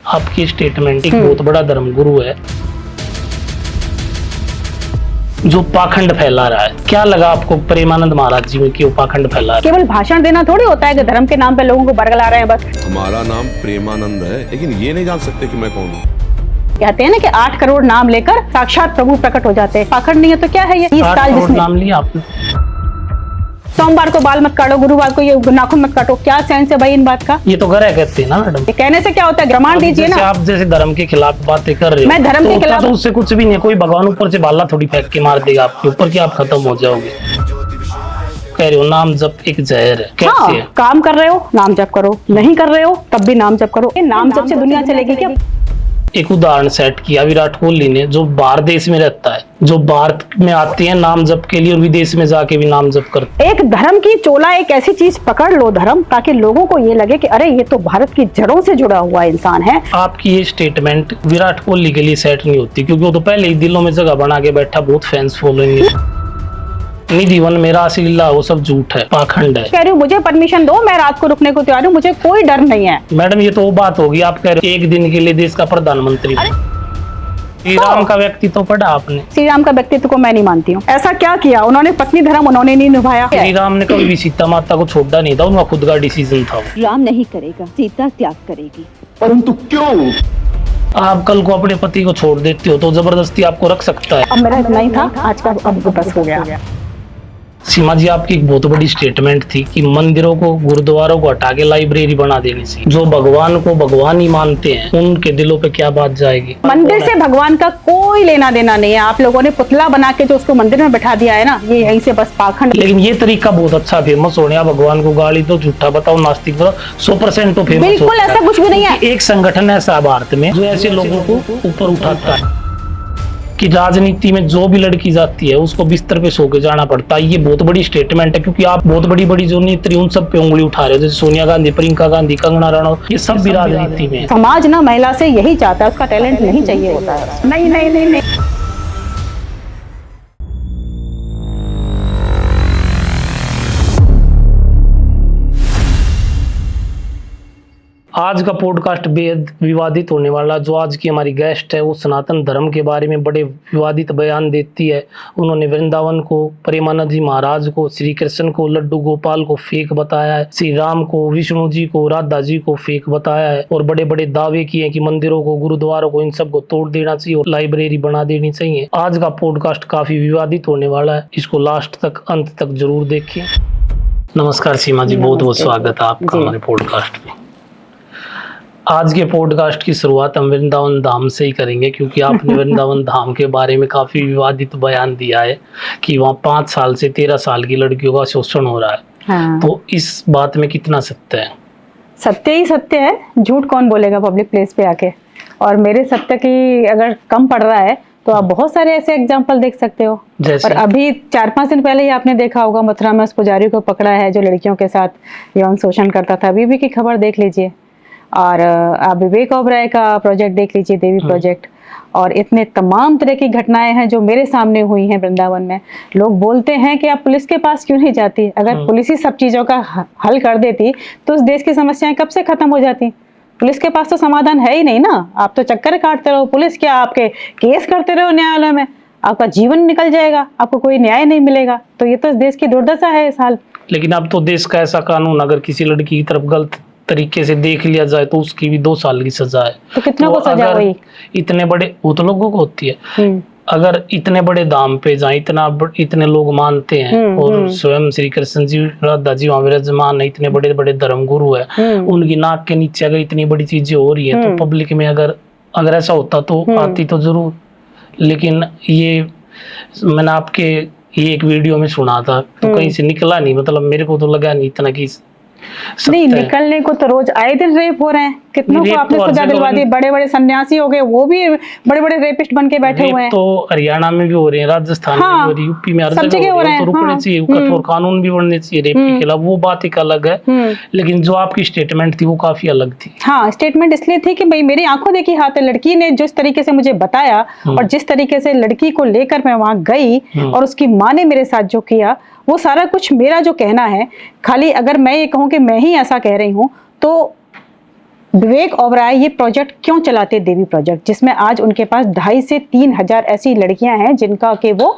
आपकी स्टेटमेंट एक बहुत बड़ा धर्मगुरु है जो पाखंड फैला रहा है। क्या लगा आपको प्रेमानंद महाराज जी में कि वो पाखंड फैला रहा है? केवल भाषण देना थोड़ी होता है कि धर्म के नाम पे लोगों को बरगला रहे हैं बस। हमारा नाम प्रेमानंद है, लेकिन ये नहीं जान सकते कि मैं कौन हूँ। कहते हैं ना कि 8 करोड़ नाम लेकर साक्षात प्रभु प्रकट हो जाते हैं। पाखंड नहीं है तो क्या है ये? 8 साल करोड़ जिसने नाम लिया आपने। सोमवार को बाल मत काटो, गुरुवार को ये नाखून मत काटो, क्या सेंस है भाई इन बात का? ये तो गलत कहते हैं ना मैडम। ये कहने से क्या होता है? प्रमाण दीजिए जैसे ना। आप जैसे धर्म के खिलाफ बातें कर रहे हो, मैं धर्म के तो खिलाफ- तो उससे कुछ भी नहीं है। कोई भगवान ऊपर से भाला थोड़ी फेंक के मार देगा आपके ऊपर कि आप खत्म हो जाओगे। कह रहे हो नाम जप एक जहर है, कैसे हाँ, है? काम कर रहे हो नाम जप करो, नहीं कर रहे हो तब भी नाम जप करो। ये नाम जप से दुनिया चलेगी क्या? एक उदाहरण सेट किया विराट कोहली ने, जो बाहर देश में रहता है, जो भारत में आते हैं नाम जप के लिए और विदेश में जाके भी नाम जप करते एक धर्म की चोला, एक ऐसी चीज पकड़ लो धर्म, ताकि लोगों को ये लगे कि अरे ये तो भारत की जड़ों से जुड़ा हुआ इंसान है। हैं। आपकी ये स्टेटमेंट विराट कोहली के लिए सेट नहीं होती, क्योंकि वो तो पहले ही दिलों में जगह बना के बैठा, बहुत फैंस फॉलोइंग है। निधि वन मेरा असलीला वो सब झूठ है, पाखंड है। कह रही हूँ मुझे परमिशन दो, मैं रात को रुकने को तैयार हूँ, मुझे कोई डर नहीं है। मैडम ये तो वो बात होगी, आप कह रहे हो एक दिन के लिए देश का प्रधानमंत्री। श्री राम का व्यक्तित्व पढ़ा आपने? श्री राम का व्यक्तित्व को मैं नहीं मानती हूँ। ऐसा क्या किया उन्होंने? पत्नी धर्म उन्होंने नहीं निभाया। श्री राम ने कभी भी सीता माता को छोड़ा नहीं था, उनका खुद का डिसीजन था। राम नहीं करेगा, सीता त्याग करेगी। परंतु क्यों? आप कल को अपने पति को छोड़ देते हो तो जबरदस्ती आपको रख सकता है। अब मेरा इतना ही था आज का, अब बस हो गया। सीमा जी आपकी एक बहुत बड़ी स्टेटमेंट थी कि मंदिरों को, गुरुद्वारों को हटा के लाइब्रेरी बना देनी चाहिए। जो भगवान को भगवान ही मानते हैं उनके दिलों पे क्या बात जाएगी? मंदिर से भगवान का कोई लेना देना नहीं है। आप लोगों ने पुतला बना के जो उसको मंदिर में बैठा दिया है ना, ये यहीं से बस पाखंड। लेकिन ये तरीका बहुत अच्छा फेमस हो गया। भगवान को गाली दो, झूठा बताओ, नास्तिक बताओ, 100% तो फेमस। बिल्कुल ऐसा कुछ भी नहीं है। एक संगठन ऐसा है भारत में जो ऐसे लोगों को ऊपर उठाता है कि राजनीति में जो भी लड़की जाती है उसको बिस्तर पे सो के जाना पड़ता है। ये बहुत बड़ी स्टेटमेंट है, क्योंकि आप बहुत बड़ी बड़ी जो नेत्री उन सब पे उंगली उठा रहे हो, जैसे सोनिया गांधी, प्रियंका गांधी, कंगना रनौत, ये सब भी राजनीति में है। समाज ना महिला से यही चाहता है, उसका टैलेंट नहीं चाहिए होता है। नहीं नहीं नहीं नहीं। आज का पॉडकास्ट बेहद विवादित होने वाला। जो आज की हमारी गेस्ट है वो सनातन धर्म के बारे में बड़े विवादित बयान देती है। उन्होंने वृंदावन को, प्रेमानंद जी महाराज को, श्री कृष्ण को, लड्डू गोपाल को फेक बताया है, श्री राम को, विष्णु जी को, राधा जी को फेक बताया है, और बड़े बड़े दावे किए कि मंदिरों को, गुरुद्वारों को, इन सब को तोड़ देना चाहिए और लाइब्रेरी बना देनी चाहिए। आज का पॉडकास्ट काफी विवादित होने वाला है, इसको लास्ट तक, अंत तक जरूर देखिए। नमस्कार सीमा जी, बहुत बहुत स्वागत है आपका हमारे पॉडकास्ट में। आज के पॉडकास्ट की शुरुआत हम वृंदावन धाम से ही करेंगे, क्योंकि आपने वृंदावन धाम के बारे में काफी विवादित बयान दिया है कि वहाँ 5 साल से 13 साल की लड़कियों का शोषण हो रहा है। हाँ। तो इस बात में कितना सत्य है? सत्य ही सत्य है, झूठ कौन बोलेगा पब्लिक प्लेस पे आके। और मेरे सत्य की अगर कम पड़ रहा है तो आप बहुत सारे ऐसे एग्जाम्पल देख सकते हो। और अभी 4-5 दिन पहले ही आपने देखा होगा, मथुरा में उस पुजारी को पकड़ा है जो लड़कियों के साथ यौन शोषण करता था। अभी भी की खबर देख लीजिए। और आप विवेक ओबराय का प्रोजेक्ट देख लीजिए, देवी प्रोजेक्ट। और इतने तमाम तरह की घटनाएं हैं जो मेरे सामने हुई हैं वृंदावन में। लोग बोलते हैं कि आप पुलिस के पास क्यों नहीं जाती? अगर पुलिस ही सब चीजों का हल कर देती तो उस देश की समस्याएं कब से खत्म हो जाती। पुलिस के पास तो समाधान है ही नहीं ना। आप तो चक्कर काटते रहो, पुलिस क्या, आपके केस करते रहो न्यायालय में, आपका जीवन निकल जाएगा, आपको कोई न्याय नहीं मिलेगा। तो ये तो देश की दुर्दशा है इस हाल। लेकिन अब तो देश का ऐसा कानून, अगर किसी लड़की की तरफ गलत तरीके से देख लिया जाए तो उसकी भी 2 साल की सजा है। तो कितनों को सजा हुई? इतने बड़े, वो तो लोगों को होती है। अगर इतने बड़े दाम पे जाए, इतने लोग मानते हैं, और स्वयं श्री कृष्ण जी, राधा जी वहाँ विराजमान है, इतने बड़े बड़े धर्मगुरु है, उनकी नाक के नीचे अगर इतनी बड़ी चीजें हो रही है तो पब्लिक में अगर ऐसा होता तो आती तो जरूर। लेकिन ये मैंने आपके ये एक वीडियो में सुना था तो कहीं से निकला नहीं, मतलब मेरे को तो लगा नहीं इतना कि नहीं निकलने को तो रोज आए दिन रेप हो रहे हैं। कितनों को आपने सजा दिलवा दी? बड़े बड़े सन्यासी हो गए, वो भी बड़े बड़े रेपिस्ट बन के बैठे हुए हैं। तो हरियाणा में भी हो रहे हैं, राजस्थान में भी हो रही है, यूपी में हर जगह हो रहे हैं। तो रुकने चाहिए, कठोर कानून भी बनने चाहिए रेप के खिलाफ, वो बात एक अलग है। लेकिन जो आपकी स्टेटमेंट थी वो काफी अलग थी। हाँ, स्टेटमेंट इसलिए थी कि भाई मेरी आंखों देखी हाथ है। लड़की ने जिस तरीके से मुझे बताया और जिस तरीके से लड़की को लेकर मैं वहां गई और उसकी माँ ने मेरे साथ जो किया, वो सारा कुछ मेरा जो कहना है, खाली अगर मैं ये कहूँ कि मैं ही ऐसा कह रही हूँ तो विवेक ओबराय ये प्रोजेक्ट क्यों चलाते, देवी प्रोजेक्ट, जिसमें आज उनके पास 2,500 से 3,000 ऐसी लड़कियां हैं जिनका के वो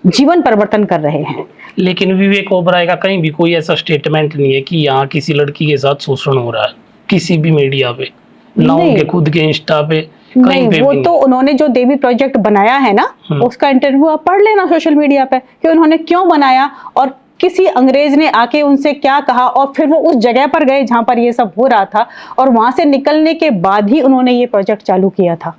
जीवन परिवर्तन कर रहे हैं। लेकिन विवेक ओबराय का कहीं भी कोई ऐसा स्टेटमेंट नहीं है कि यहाँ किसी लड़की के साथ शोषण हो रहा है, किसी भी मीडिया पे, ना उनके खुद के इंस्टा पे, कहीं पे वो भी तो उन्होंने जो देवी प्रोजेक्ट बनाया है ना, उसका इंटरव्यू आप पढ़ लेना सोशल मीडिया पे कि उन्होंने क्यों बनाया और किसी अंग्रेज ने आके उनसे क्या कहा, और फिर वो उस जगह पर गए जहां पर ये सब हो रहा था, और वहां से निकलने के बाद ही उन्होंने ये प्रोजेक्ट चालू किया था।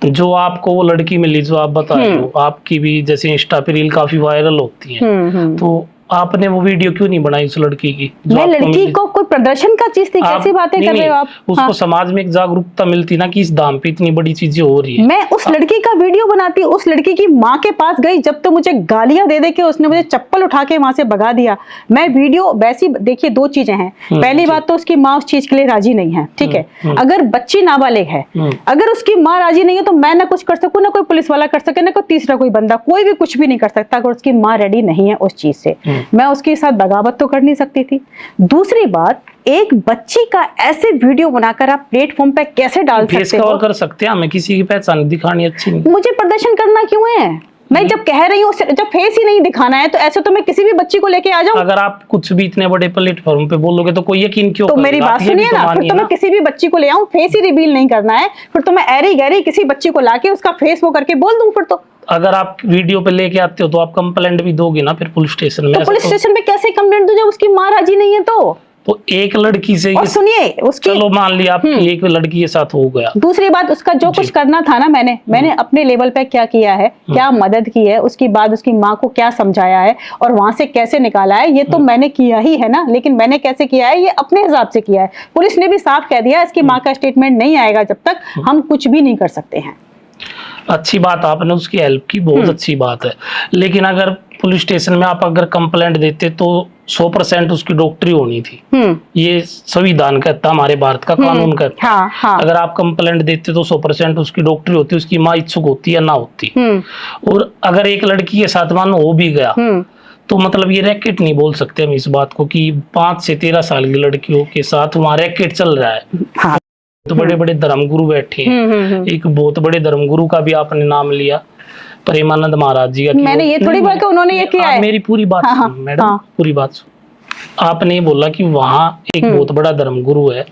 जो आपको वो लड़की मिली जो आप बता रहे हो, आपकी भी जैसे इंस्टा पे रील काफी वायरल होती है, तो आपने वो वीडियो क्यों नहीं बनाई उस लड़की की? मैं लड़की को कोई प्रदर्शन का चीज थी, कैसी बातें कर रहे हो आप? उसको हाँ। समाज में एक जागरूकता मिलती ना कि इस दाम पे इतनी बड़ी चीजें हो रही है। मैं उस लड़की का वीडियो बनाती, उस लड़की की माँ के पास गई, जब तो मुझे गालियां दे दे के उसने मुझे चप्पल उठा के वहां से भगा दिया। मैं वीडियो वैसी, देखिए दो चीजें हैं, पहली बात तो उसकी माँ उस चीज के लिए राजी नहीं है, ठीक है, अगर बच्ची नाबालिग है, अगर उसकी माँ राजी नहीं है तो मैं ना कुछ कर सकूं, ना कोई पुलिस वाला कर सके, ना कोई तीसरा कोई बंदा, कोई भी कुछ भी नहीं कर सकता अगर उसकी माँ रेडी नहीं है उस चीज से। मैं उसके साथ बगावत तो कर नहीं सकती थी। दूसरी बात, एक बच्ची का ऐसे वीडियो बनाकर आप प्लेटफॉर्म पे कैसे डाल सकते हो? कर सकते हैं, हमें किसी की पहचान दिखानी अच्छी नहीं। मुझे प्रदर्शन करना क्यों है? मैं जब कह रही हूँ, जब फेस ही नहीं दिखाना है तो ऐसे तो मैं किसी भी बच्ची को लेके आ जाऊं। अगर आप कुछ भी इतने बड़े प्लेटफॉर्म पे बोलोगे तो कोई यकीन क्यों तो करेगा? मेरी बात सुनिए ना, फिर तो मैं किसी भी बच्ची को ले आऊं, फेस ही रिवील नहीं करना है, फिर तो मैं ऐरी गहरी किसी बच्ची को लाके उसका फेस वो करके बोल दूं। फिर तो अगर आप वीडियो पे लेके आते हो तो आप कंप्लेंट भी दोगे ना फिर पुलिस स्टेशन में? तो पुलिस स्टेशन पे कैसे कंप्लेंट दूं जब उसकी माँ राजी नहीं है? तो एक लड़की से, और सुनिए उसकी, चलो मान लिया आपकी एक लड़की के साथ हो गया। दूसरी बात, उसका जो कुछ करना था ना, मैंने अपने लेवल पे क्या किया है, क्या मदद की है, उसके बाद उसकी माँ को क्या समझाया है और वहां से कैसे निकाला है, ये तो मैंने किया ही है ना। लेकिन मैंने कैसे किया है, ये अपने हिसाब से किया है। पुलिस ने भी साफ कह दिया इसकी माँ का स्टेटमेंट नहीं आएगा जब तक हम कुछ भी नहीं कर सकते हैं। अच्छी बात, आपने उसकी हेल्प की, बहुत अच्छी बात है। लेकिन अगर पुलिस स्टेशन में आप अगर कंप्लेंट देते तो 100% उसकी डॉक्टरी होनी थी। ये संविधान कहता, हमारे भारत का कानून कहता। हाँ। अगर आप कंप्लेंट देते तो 100% उसकी डॉक्टरी होती, उसकी माँ इच्छुक होती या ना होती। और अगर एक लड़की के साथ मान हो भी गया तो मतलब ये रैकेट नहीं बोल सकते हम इस बात को कि 5 से 13 साल की लड़कियों के साथ वहाँ रैकेट चल रहा है। हाँ। तो बड़े बड़े धर्मगुरु बैठे हैं। एक बहुत बड़े धर्मगुरु का भी आपने नाम लिया, प्रेमानंद महाराज जी का। मैंने ये थोड़ी बात उन्होंने ये किया है। मेरी पूरी बात सुन मैडम, पूरी बात सुन। आपने बोला कि वहाँ एक बहुत बड़ा धर्मगुरु है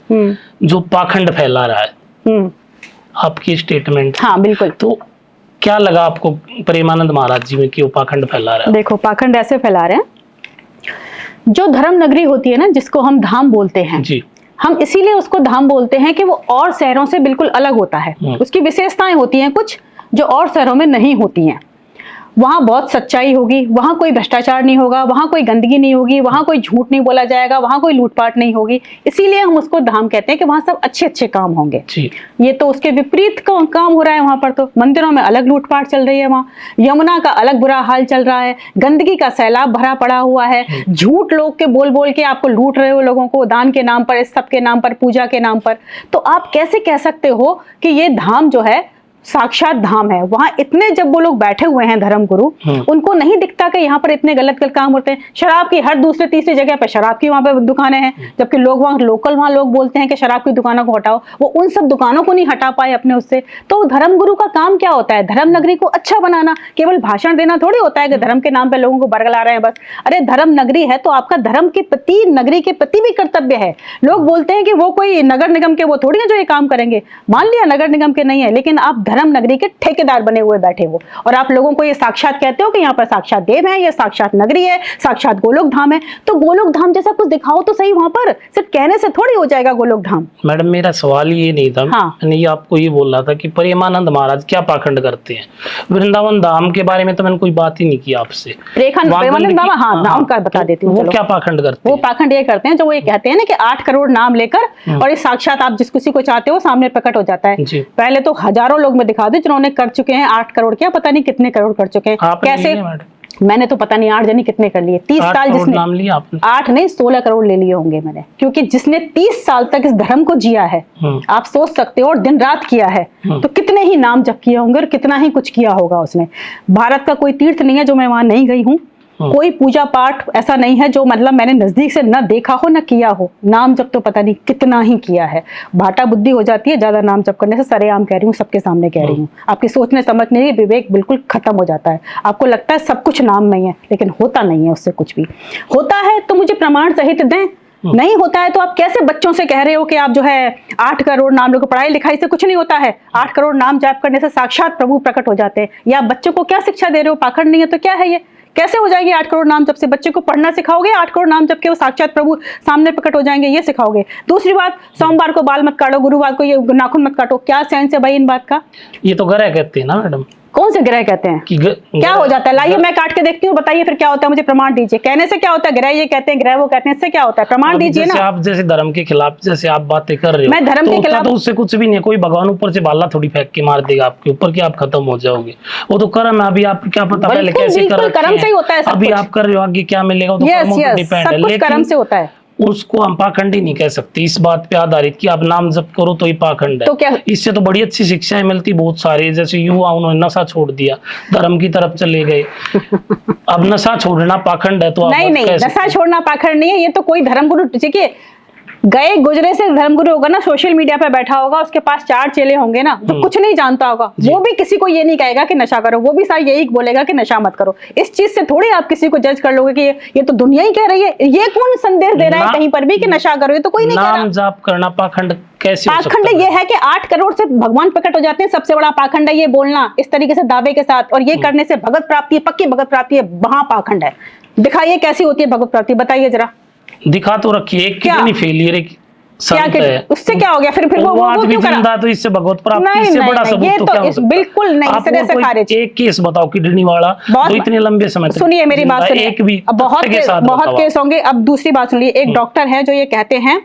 जो पाखंड फैला रहा है, आपकी स्टेटमेंट। हाँ बिल्कुल। तो क्या लगा आपको प्रेमानंद महाराज जी में कि वो पाखंड फैला रहा है? देखो, पाखंड ऐसे फैला रहे हैं, जो धर्म नगरी होती है ना, जिसको हम धाम बोलते हैं जी, हम इसीलिए उसको धाम बोलते हैं कि वो और शहरों से बिल्कुल अलग होता है। उसकी विशेषताएं होती हैं कुछ जो और शहरों में नहीं होती हैं। वहाँ बहुत सच्चाई होगी, वहाँ कोई भ्रष्टाचार नहीं होगा, वहाँ कोई गंदगी नहीं होगी, वहाँ कोई झूठ नहीं बोला जाएगा, वहाँ कोई लूटपाट नहीं होगी। इसीलिए हम उसको धाम कहते हैं कि वहाँ सब अच्छे अच्छे काम होंगे। ये तो उसके विपरीत काम हो रहा है वहाँ पर। तो मंदिरों में अलग लूटपाट चल रही है, वहाँ यमुना का अलग बुरा हाल चल रहा है, गंदगी का सैलाब भरा पड़ा हुआ है, झूठ लोग के बोल बोल के आपको लूट रहे हो लोगों को, दान के नाम पर, इस सब के नाम पर, पूजा के नाम पर। तो आप कैसे कह सकते हो कि ये धाम जो है साक्षात धाम है? वहां इतने जब वो लोग बैठे हुए हैं धर्मगुरु, उनको नहीं दिखता कि यहाँ पर इतने गलत गलत काम होते हैं। शराब की हर दूसरे तीसरी जगह पे शराब की वहां पे दुकानें हैं, जबकि लोग वहां लोकल वहां लोग बोलते हैं कि शराब की दुकानों को हटाओ। वो उन सब दुकानों को नहीं हटा पाए अपने उससे। तो धर्मगुरु का काम क्या होता है? धर्म नगरी को अच्छा बनाना। केवल भाषण देना थोड़ी होता है कि धर्म के नाम पे लोगों को बरगला रहे हैं बस। अरे धर्म नगरी है तो आपका धर्म के प्रति, नगरी के प्रति भी कर्तव्य है। लोग बोलते हैं कि वो कोई नगर निगम के वो थोड़ी ना जो ये काम करेंगे। मान लिया नगर निगम के नहीं है, लेकिन आप धर्म नगरी के ठेकेदार बने हुए बैठे हो और आप लोगों को ये साक्षात कहते हो कि यहाँ पर साक्षात देव है, ये साक्षात नगरी है, साक्षात गोलोक धाम है। तो गोलोक धाम जैसा कुछ दिखाओ तो सही वहां पर। सिर्फ कहने से थोड़ी हो जाएगा गोलोक धाम। मैडम मेरा सवाल ये नहीं था। हाँ। मैंने ये आपको ये बोल रहा था कि प्रेमानंद महाराज क्या पाखंड करते हैं। वृंदावन धाम के बारे में तो मैंने कोई बात ही नहीं की आपसे। प्रेमानंद धाम, हाँ नाम का बता देती हूँ। वो क्या पाखंड करते हैं? वो पाखंड ये करते हैं जो वो ये कहते हैं ना कि 8 करोड़ नाम लेकर और ये साक्षात आप जिस किसी को चाहते हो सामने प्रकट हो जाता है। पहले तो हजारों लोग में दिखा दे जिन्होंने कर चुके हैं 8 करोड़, क्या पता नहीं कितने करोड़ कर चुके हैं। कैसे? मैंने तो पता नहीं 8 जनी कितने कर लिए। 30 साल जिसने नाम लिया आपने, 8 नहीं 16 करोड़ ले लिए होंगे मैंने, क्योंकि जिसने 30 साल तक इस धर्म को जिया है, आप सोच सकते हो, और दिन रात किया है, तो कितने ही नाम जप किए होंगे और कितना ही कुछ किया होगा उसने। भारत का कोई तीर्थ नहीं है जो मैं वहां नहीं गई हूँ। कोई पूजा पाठ ऐसा नहीं है जो मतलब मैंने नजदीक से न देखा हो न किया हो। नाम जप तो पता नहीं कितना ही किया है। भाटा बुद्धि हो जाती है ज्यादा नाम जप करने से, सरेआम कह रही हूँ, सबके सामने कह रही हूँ। आपकी सोचने समझने की विवेक बिल्कुल खत्म हो जाता है। आपको लगता है सब कुछ नाम में ही है, लेकिन होता नहीं है उससे कुछ भी। होता है तो मुझे प्रमाण सहित दें, नहीं होता है तो आप कैसे बच्चों से कह रहे हो कि आप जो है 8 करोड़ नाम लोग, पढ़ाई लिखाई से कुछ नहीं होता है, 8 करोड़ नाम जाप करने से साक्षात प्रभु प्रकट हो जाते हैं। या आप बच्चों को क्या शिक्षा दे रहे हो? पाखंड नहीं है तो क्या है ये? कैसे हो जाएगी 8 करोड़ नाम जप से? बच्चे को पढ़ना सिखाओगे? 8 करोड़ नाम जप के वो साक्षात प्रभु सामने प्रकट हो जाएंगे, ये सिखाओगे? दूसरी बात, सोमवार को बाल मत काटो, गुरुवार को ये नाखून मत काटो। क्या सेंस है भाई इन बात का? ये तो ग्रह कहते हैं ना मैडम। कौन से ग्रह कहते हैं? क्या हो जाता है? लाइए मैं काट के देखती हूँ, बताइए फिर क्या होता है, मुझे प्रमाण दीजिए। कहने से क्या होता है? ग्रह ये कहते हैं, ग्रह वो कहते हैं, इससे क्या होता है? प्रमाण दीजिए ना। आप जैसे धर्म के खिलाफ जैसे आप बातें कर रहे हो, मैं धर्म के खिलाफ, तो उससे कुछ भी नहीं है। कोई भगवान ऊपर से भाला थोड़ी फेंक के मार देगा आपके ऊपर कि आप खत्म हो जाओगे। वो तो कर्म है। अभी आप क्या पता पहले कैसे कर रहे हैं, कर्म से ही होता है। अभी आप कर रहे हो, आगे क्या मिलेगा वो तो कर्मों पर डिपेंड है, लेकिन कर्म से होता है। उसको हम पाखंडी नहीं कह सकते इस बात पे आधारित कि आप नाम जप करो तो ये पाखंड है। तो क्या इससे तो बड़ी अच्छी शिक्षाएं मिलती बहुत सारी। जैसे युवा उन्होंने नशा छोड़ दिया, धर्म की तरफ चले गए। अब नशा छोड़ना पाखंड है तो नहीं, नशा छोड़ना पाखंड नहीं है। ये तो कोई धर्मगुरु, देखिए गए गुजरे से धर्मगुरु होगा ना, सोशल मीडिया पे बैठा होगा, उसके पास 4 चेले होंगे ना, जो कुछ नहीं जानता होगा, वो भी किसी को ये नहीं कहेगा कि नशा करो, वो भी सारा यही बोलेगा कि नशा मत करो। इस चीज से थोड़ी आप किसी को जज कर लोगे कि ये तो दुनिया ही कह रही है। ये कौन संदेश दे रहा है कहीं पर भी कि नशा करो? ये तो कोई नहीं कह रहा। नाम जाप करना पाखंड कैसे हो सकता है? पाखंड ये है कि 8 करोड़ से भगवान प्रकट हो जाते हैं, सबसे बड़ा पाखंड है ये बोलना इस तरीके से दावे के साथ। और ये करने से भगवत प्राप्ति है, पक्की भगवत प्राप्ति है, वहां पाखंड है। दिखाइए कैसी होती है भगवत प्राप्ति, बताइए जरा। दिखा तो रखिए, कितनी फेलियर है, उससे क्या हो गया? फिर वो क्यों करा? तो इससे भगवत प्राप्ति से बड़ा सबूत तो क्या हो सकता है? बिल्कुल नहीं, इस तरह से खारिज। एक केस बताओ किडनी वाला जो इतने लंबे समय तक, सुनिए मेरी बात सुनिए, एक भी बहुत केस होंगे। अब दूसरी बात सुनिए, एक डॉक्टर है जो ये कहते हैं,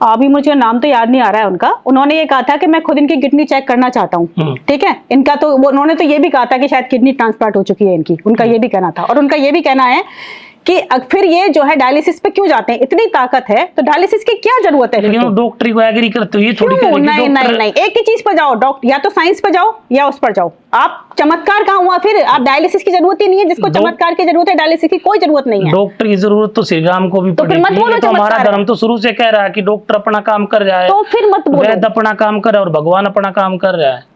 अभी मुझे नाम तो याद नहीं आ रहा है उनका, उन्होंने ये कहा था कि मैं खुद इनकी किडनी चेक करना चाहता हूँ। ठीक है, इनका तो उन्होंने तो ये भी कहा था कि शायद किडनी ट्रांसप्लांट हो चुकी है इनकी, उनका ये भी कहना था। और उनका ये भी कहना है कि फिर ये जो है डायलिसिस पे क्यों जाते हैं? इतनी ताकत है तो डायलिसिस की क्या जरूरत है? लेकिन डॉक्टरी को एग्री करते हो, ये थोड़ी नहीं, एक ही चीज पर जाओ, डॉक्टर या तो साइंस पर जाओ या उस पर जाओ। आप चमत्कार कहाँ हुआ फिर? आप डायलिसिस की जरूरत ही नहीं है, जिसको चमत्कार की जरूरत है डायलिसिस की कोई जरूरत नहीं है। डॉक्टर की जरूरत तो श्री राम को भी पड़ेगी। मत बोलो, हमारा धर्म तो शुरू से कह रहा है कि डॉक्टर अपना काम कर रहा है, तो फिर मत बोलो। वैद्य अपना काम कर रहा है और भगवान अपना काम कर रहा है।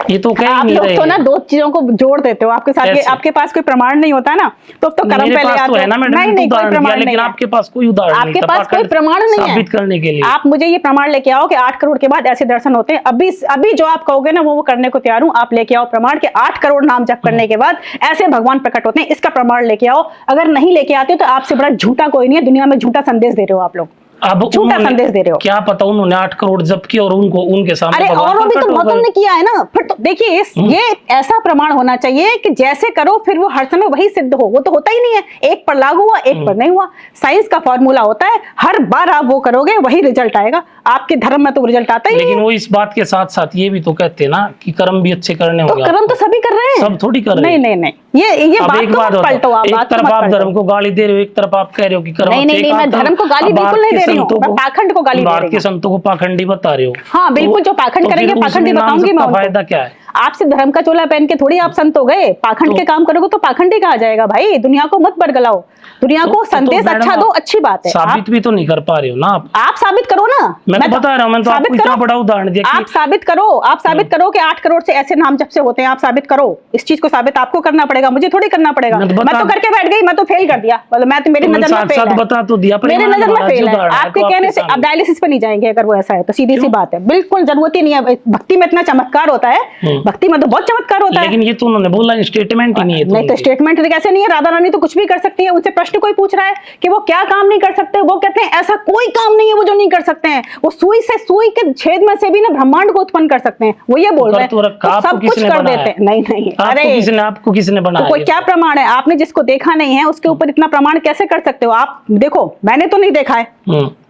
ये तो कह नहीं रहे। तो ना दो चीजों को जोड़ देते हो, आपके साथ आपके पास कोई प्रमाण नहीं होता ना, तो कर्म पहले आते हो। नहीं, कोई प्रमाण नहीं, आपके पास कोई उदाहरण नहीं, आपके पास कोई प्रमाण नहीं है साबित करने के लिए। आप मुझे ये प्रमाण लेके आओ कि 8 करोड़ के बाद ऐसे दर्शन होते हैं। अभी जो आप कहोगे ना वो करने को तैयार हूँ। आप लेके आओ प्रमाण के 8 करोड़ नाम जप करने के बाद ऐसे भगवान प्रकट होते हैं, इसका प्रमाण लेके आओ। अगर नहीं लेके आते तो आपसे बड़ा झूठा कोई नहीं है दुनिया में। झूठा संदेश दे रहे हो आप लोग, अब झूठा संदेश दे रहे हो। क्या पता उन्होंने 8 करोड़ जप किया और उनको उनके सामने, अरे और भी तो बहुत ने किया है ना। फिर तो देखिए ये ऐसा प्रमाण होना चाहिए कि जैसे करो फिर वो हर समय वही सिद्ध हो। वो तो होता ही नहीं है, एक पर लागू हुआ एक पर नहीं हुआ। साइंस का फॉर्मूला होता है, हर बार आप वो करोगे वही रिजल्ट आएगा। आपके धर्म में तो रिजल्ट आता ही नहीं। लेकिन वो इस बात के साथ साथ ये भी तो कहते हैं ना कि कर्म भी अच्छे करने होंगे। तो कर्म तो सभी कर रहे हैं, सब थोड़ी कर रहे हैं। नहीं, ये बात तो पलटो आप। एक तरफ आप धर्म को गाली दे रहे हो, एक तरफ आप कह रहे हो कि कर्म। नहीं, मैं धर्म को गाली बिल्कुल नहीं दे रही हूँ, मैं पाखंड को गाली दे रही हूँ। के संतों को पाखंडी बता रहे हो। हाँ बिल्कुल, जो पाखंड करेंगे पाखंडी बताऊंगी मैं। फायदा क्या है? आपसे धर्म का चोला पहन के थोड़ी आप संत हो गए। पाखंड के काम करोगे तो पाखंडी कहा जाएगा। भाई दुनिया को मत बरगलाओ, दुनिया को संदेश अच्छा दो, अच्छी बात है। साबित भी तो नहीं कर पा रहे हो ना आप साबित करो ना। मैं तो बता रहा हूँ, मैंने तो आपको इतना बड़ा उदाहरण दिया। आप साबित करो कि 8 करोड़ से ऐसे नाम जब से होते हैं। आप साबित करो, इस चीज को साबित आपको करना पड़ेगा, मुझे थोड़ी करना पड़ेगा। मैं तो करके बैठ गई, मैं तो फेल कर दिया। मैं तो मेरी नजर में फेल है, बता तो दिया, मेरी नजर में फेल है। आपके कहने से आप डायलिसिस पे नहीं जाएंगे अगर वो ऐसा है तो। सीधी सी बात है, बिल्कुल जरूरत ही नहीं है। भक्ति में इतना चमत्कार होता है, भक्ति में तो बहुत चमत्कार होता है। लेकिन ये तो उन्होंने बोला स्टेटमेंट ही नहीं है। नहीं तो स्टेटमेंट कैसे नहीं है? राधा रानी तो कुछ भी कर सकती है। उनसे प्रश्न कोई पूछ रहा है कि वो क्या काम नहीं कर सकते, वो कहते हैं ऐसा कोई काम नहीं है वो जो नहीं कर सकते हैं। वो सुई के छेद में से भी ना ब्रह्मांड को उत्पन्न कर सकते हैं, वो ये बोल रहे हैं। तो सब कुछ कर देते हैं। नहीं, अरे आपको किसने बनाया? कोई क्या प्रमाण है? आपने जिसको देखा नहीं है उसके ऊपर इतना प्रमाण कैसे कर सकते हो आप? देखो मैंने तो नहीं देखा है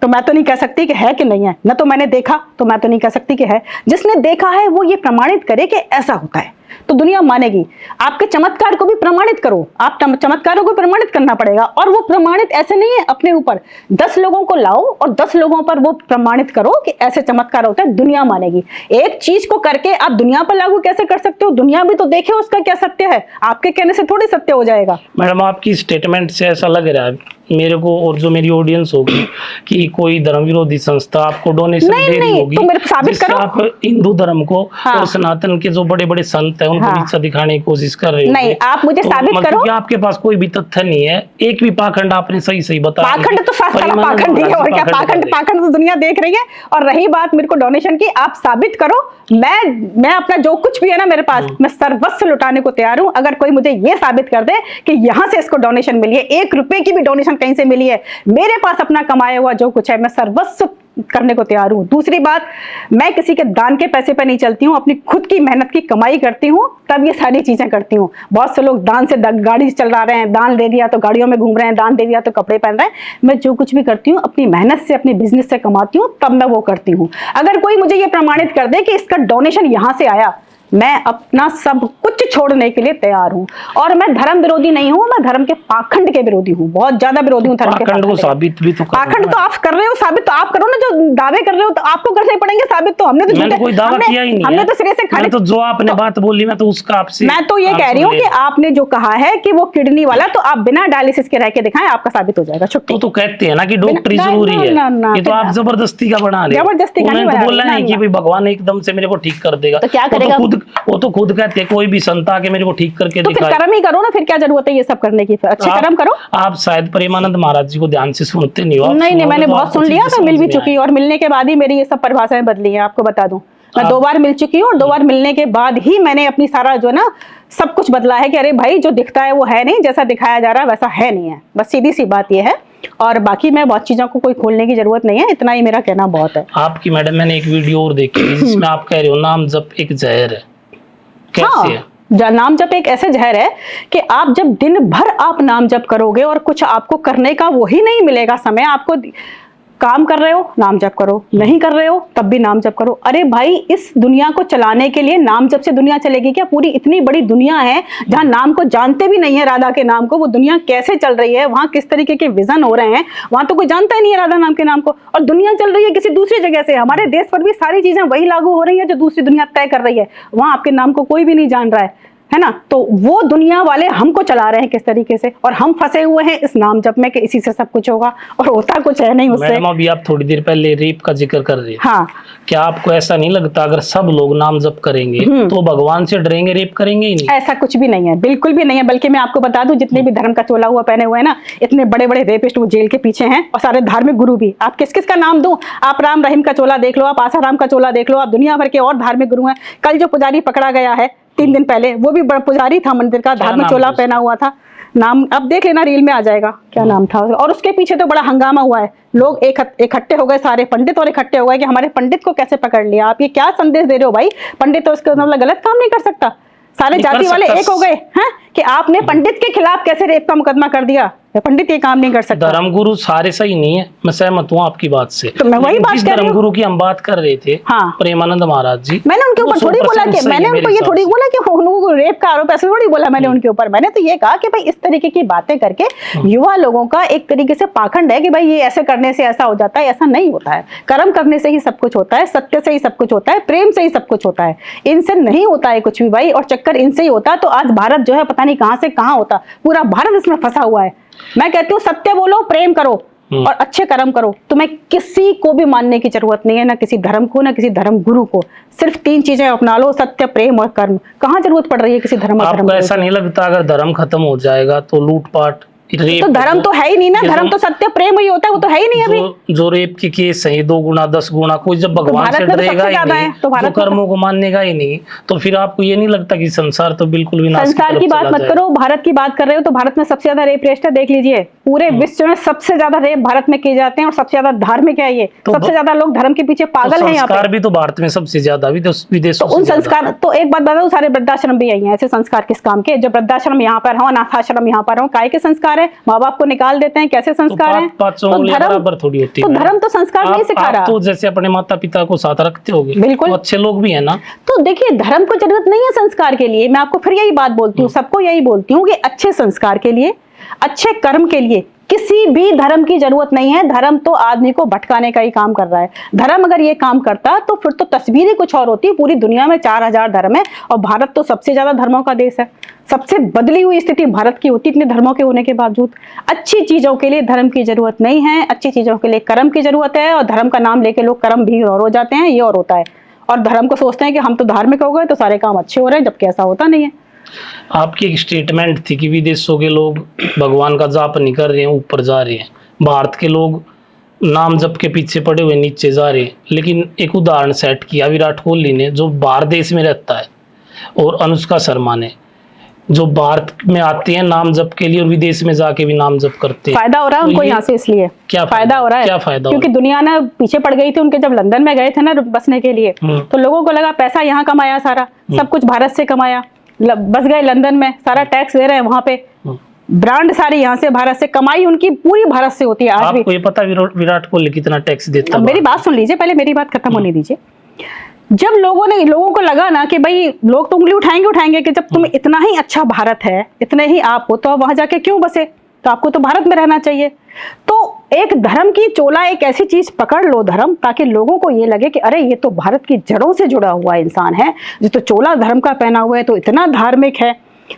तो मैं तो नहीं कह सकती कि है कि नहीं है, न तो मैंने देखा तो मैं तो नहीं कह सकती कि है। जिसने देखा है वो ये प्रमाणित करे कि ऐसा होता है। तो दुनिया मानेगी। आपके चमत्कार को भी प्रमाणित करो, आप चमत्कारों को प्रमाणित करना पड़ेगा, और वो प्रमाणित ऐसे नहीं है अपने ऊपर, 10 लोगों को लाओ और 10 लोगों पर वो प्रमाणित करो कि ऐसे चमत्कार होता है, दुनिया मानेगी। एक चीज को करके आप दुनिया पर लागू कैसे कर सकते हो? दुनिया भी तो देखे उसका क्या सत्य है, आपके कहने से थोड़ी सत्य हो जाएगा। मैडम आपकी स्टेटमेंट से ऐसा लग रहा है मेरे को और जो मेरी ऑडियंस होगी कि कोई धर्म विरोधी संस्था आपको डोनेशन दे रही होगी, तो मेरे को साबित जिससे करो। आप हिंदू धर्म को हाँ। और सनातन के जो बड़े बड़े संत हैं उनको नीचा दिखाने की कोशिश कर रहे हो। नहीं, आप मुझे साबित करो। कि आपके पास कोई भी तथ्य नहीं है, एक भी पाखंड आपने सही सही बताया। पाखंड तो पाखंड ही है, और क्या पाखंड तो दुनिया देख रही है। और रही बात मेरे को डोनेशन की, आप साबित करो। मैं अपना जो कुछ भी है ना मेरे पास, मैं सर्वस्व लुटाने को तैयार हूं, अगर कोई मुझे ये साबित कर दे कि यहां से इसको डोनेशन मिली है, 1 रुपए की भी डोनेशन कहीं से मिली है, मेरे पास अपना कमाया हुआ जो कुछ है मैं सर्वस्व करने को तैयार हूं। दूसरी बात, मैं किसी के दान के पैसे पे नहीं चलती हूं, अपनी खुद की मेहनत की कमाई करती हूं, तब ये सारी चीजें करती हूं। बहुत से लोग दान से गाड़ी चला रहे हैं, दान दे दिया तो गाड़ियों में घूम रहे हैं, दान दे दिया तो कपड़े पहन रहे हैं। मैं जो कुछ भी करती हूँ अपनी मेहनत से, अपनी बिजनेस से कमाती हूँ, तब मैं वो करती हूँ। अगर कोई मुझे ये प्रमाणित कर दे कि इसका डोनेशन यहां से आया, मैं अपना सब कुछ छोड़ने के लिए तैयार हूं। और मैं धर्म विरोधी नहीं हूं, मैं धर्म के पाखंड के विरोधी हूं, बहुत ज्यादा विरोधी हूं धर्म के पाखंड को साबित भी तो करो। पाखंड तो आप कर रहे हो, साबित तो आप करो ना, जो दावे कर रहे हो तो आपको करने पड़ेंगे साबित। तो हमने तो कोई दावा किया ही नहीं, हमने तो सिरे से खाली तो जो आपने बात बोली मैं तो उसका आपसे मैं तो ये कह रही हूँ कि आपने जो कहा है कि वो किडनी वाला, तो आप बिना डायलिसिस के रह के दिखाएं, आपका साबित हो जाएगा। छुट्टी तो कहते हैं ना कि डॉक्टरी जरूरी है, ये तो आप जबरदस्ती का बना रहे हो। जबरदस्ती का नहीं, बोला नहीं कि भाई भगवान एकदम से मेरे को ठीक कर देगा, तो क्या करेगा? वो तो खुद कहते हैं कोई भी संत आके मेरे को ठीक करके तो फिर कर्म ही करो ना, फिर क्या जरूरत है ये सब करने की? अच्छे कर्म करो। आप शायद प्रेमानंद महाराज जी को ध्यान से सुनते नहीं हो। नहीं, मैंने बहुत सुन लिया, मैं मिल भी चुकी, और मिलने के बाद ही मेरी ये सब परिभाषाएं बदली है, आपको बता दूं। मैं 2 बार मिल चुकी हूँ, और 2 बार मिलने के बाद ही मैंने अपनी सारा जो है ना सब कुछ बदला है कि अरे भाई जो दिखता है वो है नहीं, जैसा दिखाया जा रहा है वैसा है नहीं है, बस सीधी सी बात ये है। और बाकी मैं बहुत चीजों को कोई खोलने की जरूरत नहीं है, इतना ही मेरा कहना बहुत है। आपकी मैडम मैंने एक वीडियो और देखी जिसमें आप कह रहे हो नाम जप एक जहर है, कैसे है? नाम जप एक ऐसे जहर है कि आप जब दिन भर आप नाम जप करोगे और कुछ आपको करने का वही नहीं मिलेगा समय, आपको काम कर रहे हो नाम जप करो, नहीं कर रहे हो तब भी नाम जप करो। अरे भाई, इस दुनिया को चलाने के लिए नाम जप से दुनिया चलेगी क्या? पूरी इतनी बड़ी दुनिया है जहां नाम को जानते भी नहीं है, राधा के नाम को, वो दुनिया कैसे चल रही है, वहां किस तरीके के विजन हो रहे हैं, वहां तो कोई जानता ही नहीं है राधा नाम के नाम को, और दुनिया चल रही है किसी दूसरी जगह से। हमारे देश पर भी सारी चीजें वही लागू हो रही है जो दूसरी दुनिया तय कर रही है, वहां आपके नाम को कोई भी नहीं जान रहा है ना? तो वो दुनिया वाले हमको चला रहे हैं किस तरीके से, और हम फंसे हुए हैं इस नाम जप में कि इसी से सब कुछ होगा, और होता कुछ है नहीं उससे। मैडम अभी आप थोड़ी देर पहले रेप का जिक्र कर रहे थे, हाँ, क्या आपको ऐसा नहीं लगता अगर सब लोग नाम जप करेंगे तो भगवान से डरेंगे, रेप करेंगे ही नहीं? ऐसा कुछ भी नहीं है, बिल्कुल भी नहीं है। बल्कि मैं आपको बता दूं, जितने भी धर्म का चोला हुआ पहने हुए हैं ना, इतने बड़े बड़े रेपिस्ट वो जेल के पीछे हैं, और सारे धार्मिक गुरु भी। आप किस किस का नाम दूं? आप राम रहीम का चोला देख लो, आप आसाराम का चोला देख लो, आप दुनिया भर के और धार्मिक गुरु हैं। कल जो पुजारी पकड़ा गया है 3 दिन पहले, वो भी बड़ा पुजारी था, मंदिर का, धार्मिक चोला पहना हुआ था। नाम अब देख लेना, रील में आ जाएगा क्या नाम था। और उसके पीछे तो बड़ा हंगामा हुआ है, लोग इकट्ठे हो गए, सारे पंडित और इकट्ठे हो गए कि हमारे पंडित को कैसे पकड़ लिया। आप ये क्या संदेश दे रहे हो भाई? पंडित तो उसका मतलब गलत काम नहीं कर सकता। सारे जाति वाले एक हो गए हैं कि आपने पंडित के खिलाफ कैसे रेप का मुकदमा कर दिया। पंडित ये काम नहीं कर सकता। धर्मगुरु सारे सही नहीं है, मैं सहमत हूँ आपकी बात से। तो मैं वही बात कर रही हूँ। धर्मगुरु की हम बात कर रहे थे, हाँ, प्रेमानंद महाराज जी, मैंने उनके ऊपर थोड़ी बोला कि मैंने उनको ये थोड़ी बोला कि उनको रेप का आरोप, ऐसे थोड़ी बोला मैंने उनके ऊपर। मैंने तो ये कहा कि भाई इस तरीके की बातें करके युवा लोगों का एक तरीके से पाखंड है कि भाई ये ऐसे करने से ऐसा हो जाता है, ऐसा नहीं होता है। कर्म करने से ही सब कुछ होता है, सत्य से ही सब कुछ होता है, प्रेम से ही सब कुछ होता है। इनसे नहीं होता है कुछ भी भाई, और चक्कर इनसे ही होता है। तो आज भारत जो है पता नहीं कहां से कहां होता, पूरा भारत इसमें फंसा हुआ है। मैं कहती हूँ सत्य बोलो, प्रेम करो और अच्छे कर्म करो। तुम्हें किसी को भी मानने की जरूरत नहीं है, ना किसी धर्म को, ना किसी धर्म गुरु को। सिर्फ 3 चीजें अपना लो, सत्य, प्रेम और कर्म। कहाँ जरूरत पड़ रही है किसी धर्म? आपको ऐसा नहीं लगता अगर धर्म खत्म हो जाएगा तो लूटपाट, तो धर्म तो है ही नहीं ना, धर्म तो सत्य प्रेम ही होता है, वो तो है ही नहीं अभी। जो रेप के केस है 2 गुना 10 गुना, कोई जब भगवान से डरेगा ही नहीं, तो कर्मों को मानेगा ही नहीं, तो फिर आपको ये नहीं लगता कि संसार तो बिल्कुल भी नाश संसार की बात मत करो, भारत की बात कर रहे हो। तो भारत में सबसे ज्यादा रेप रेट है, देख लीजिए, पूरे विश्व में सबसे ज्यादा रेप भारत में किए जाते हैं, और सबसे ज्यादा धार्मिक है ये। सबसे ज्यादा लोग धर्म के पीछे पागल हैं यहाँ पे। संस्कार भी तो भारत में सबसे ज्यादा, विदेशों उन संस्कार, तो एक बात बताओ, सारे वृद्धाश्रम भी यही है। ऐसे संस्कार किस काम के? जब वृद्धाश्रम यहाँ पर हो, अनाथाश्रम यहाँ पर हो, काय के संस्कार संस्कार है? माँ बाप को निकाल देते हैं, कैसे संस्कार है? पांचों उंगलियां बराबर थोड़ी होती है। तो धर्म तो संस्कार नहीं सिखा रहा। तो जैसे अपने माता पिता को साथ रखते होगे, बिल्कुल, तो अच्छे लोग भी है ना। तो देखिए धर्म को जरूरत नहीं है संस्कार के लिए। मैं आपको फिर यही बात बोलती हूँ, सबको यही बोलती हूँ कि अच्छे संस्कार के लिए, अच्छे कर्म के लिए किसी भी धर्म की जरूरत नहीं है। धर्म तो आदमी को भटकाने का ही काम कर रहा है। धर्म अगर ये काम करता तो फिर तो तस्वीर ही कुछ और होती। पूरी दुनिया में 4000 धर्म है और भारत तो सबसे ज्यादा धर्मों का देश है। सबसे बदली हुई स्थिति भारत की होती इतने धर्मों के होने के बावजूद। अच्छी चीजों के लिए धर्म की जरूरत नहीं है, अच्छी चीजों के लिए कर्म की जरूरत है। और धर्म का नाम लेके लोग कर्म भी और हो जाते हैं, ये और होता है। और धर्म को सोचते हैं कि हम तो धार्मिक हो गए तो सारे काम अच्छे हो रहे हैं, जबकि ऐसा होता नहीं है। आपकी एक स्टेटमेंट थी कि विदेशों के लोग भगवान का जाप नहीं कर रहे हैं, ऊपर जा रहे हैं। भारत के लोग नाम जप के पीछे पड़े हुए नीचे जा रहे हैं। लेकिन एक उदाहरण सेट किया विराट कोहली ने, जो बाहर देश में रहता है, और अनुष्का शर्मा ने, जो भारत में आते हैं नाम जप के लिए और विदेश में जाके भी नाम जप करते हैं। फायदा हो रहा है उनको यहाँ से, इसलिए क्या फायदा हो रहा है? क्या फायदा? क्योंकि दुनिया ना पीछे पड़ गई थी उनके, जब लंदन में गए थे ना बसने के लिए, तो लोगों को लगा पैसा यहाँ कमाया सारा, सब कुछ भारत से कमाया, बस गए लंदन में, सारा टैक्स दे रहे हैं वहां पे, ब्रांड सारी यहाँ से भारत से, कमाई उनकी पूरी भारत से होती है। आज भी आपको ये पता विराट कोहली कितना टैक्स देता है? मेरी बात सुन लीजिए पहले, मेरी बात खत्म होने दीजिए। जब लोगों को लगा ना कि भाई लोग तो उंगली उठाएंगे कि जब तुम्हें इतना ही अच्छा भारत है, इतने ही आप हो, तो आप वहां जाके क्यों बसे? तो आपको तो भारत में रहना चाहिए। तो एक धर्म की चोला, एक ऐसी चीज पकड़ लो धर्म, ताकि लोगों को ये लगे कि अरे ये तो भारत की जड़ों से जुड़ा हुआ इंसान है, जो तो चोला धर्म का पहना हुआ है तो इतना धार्मिक है।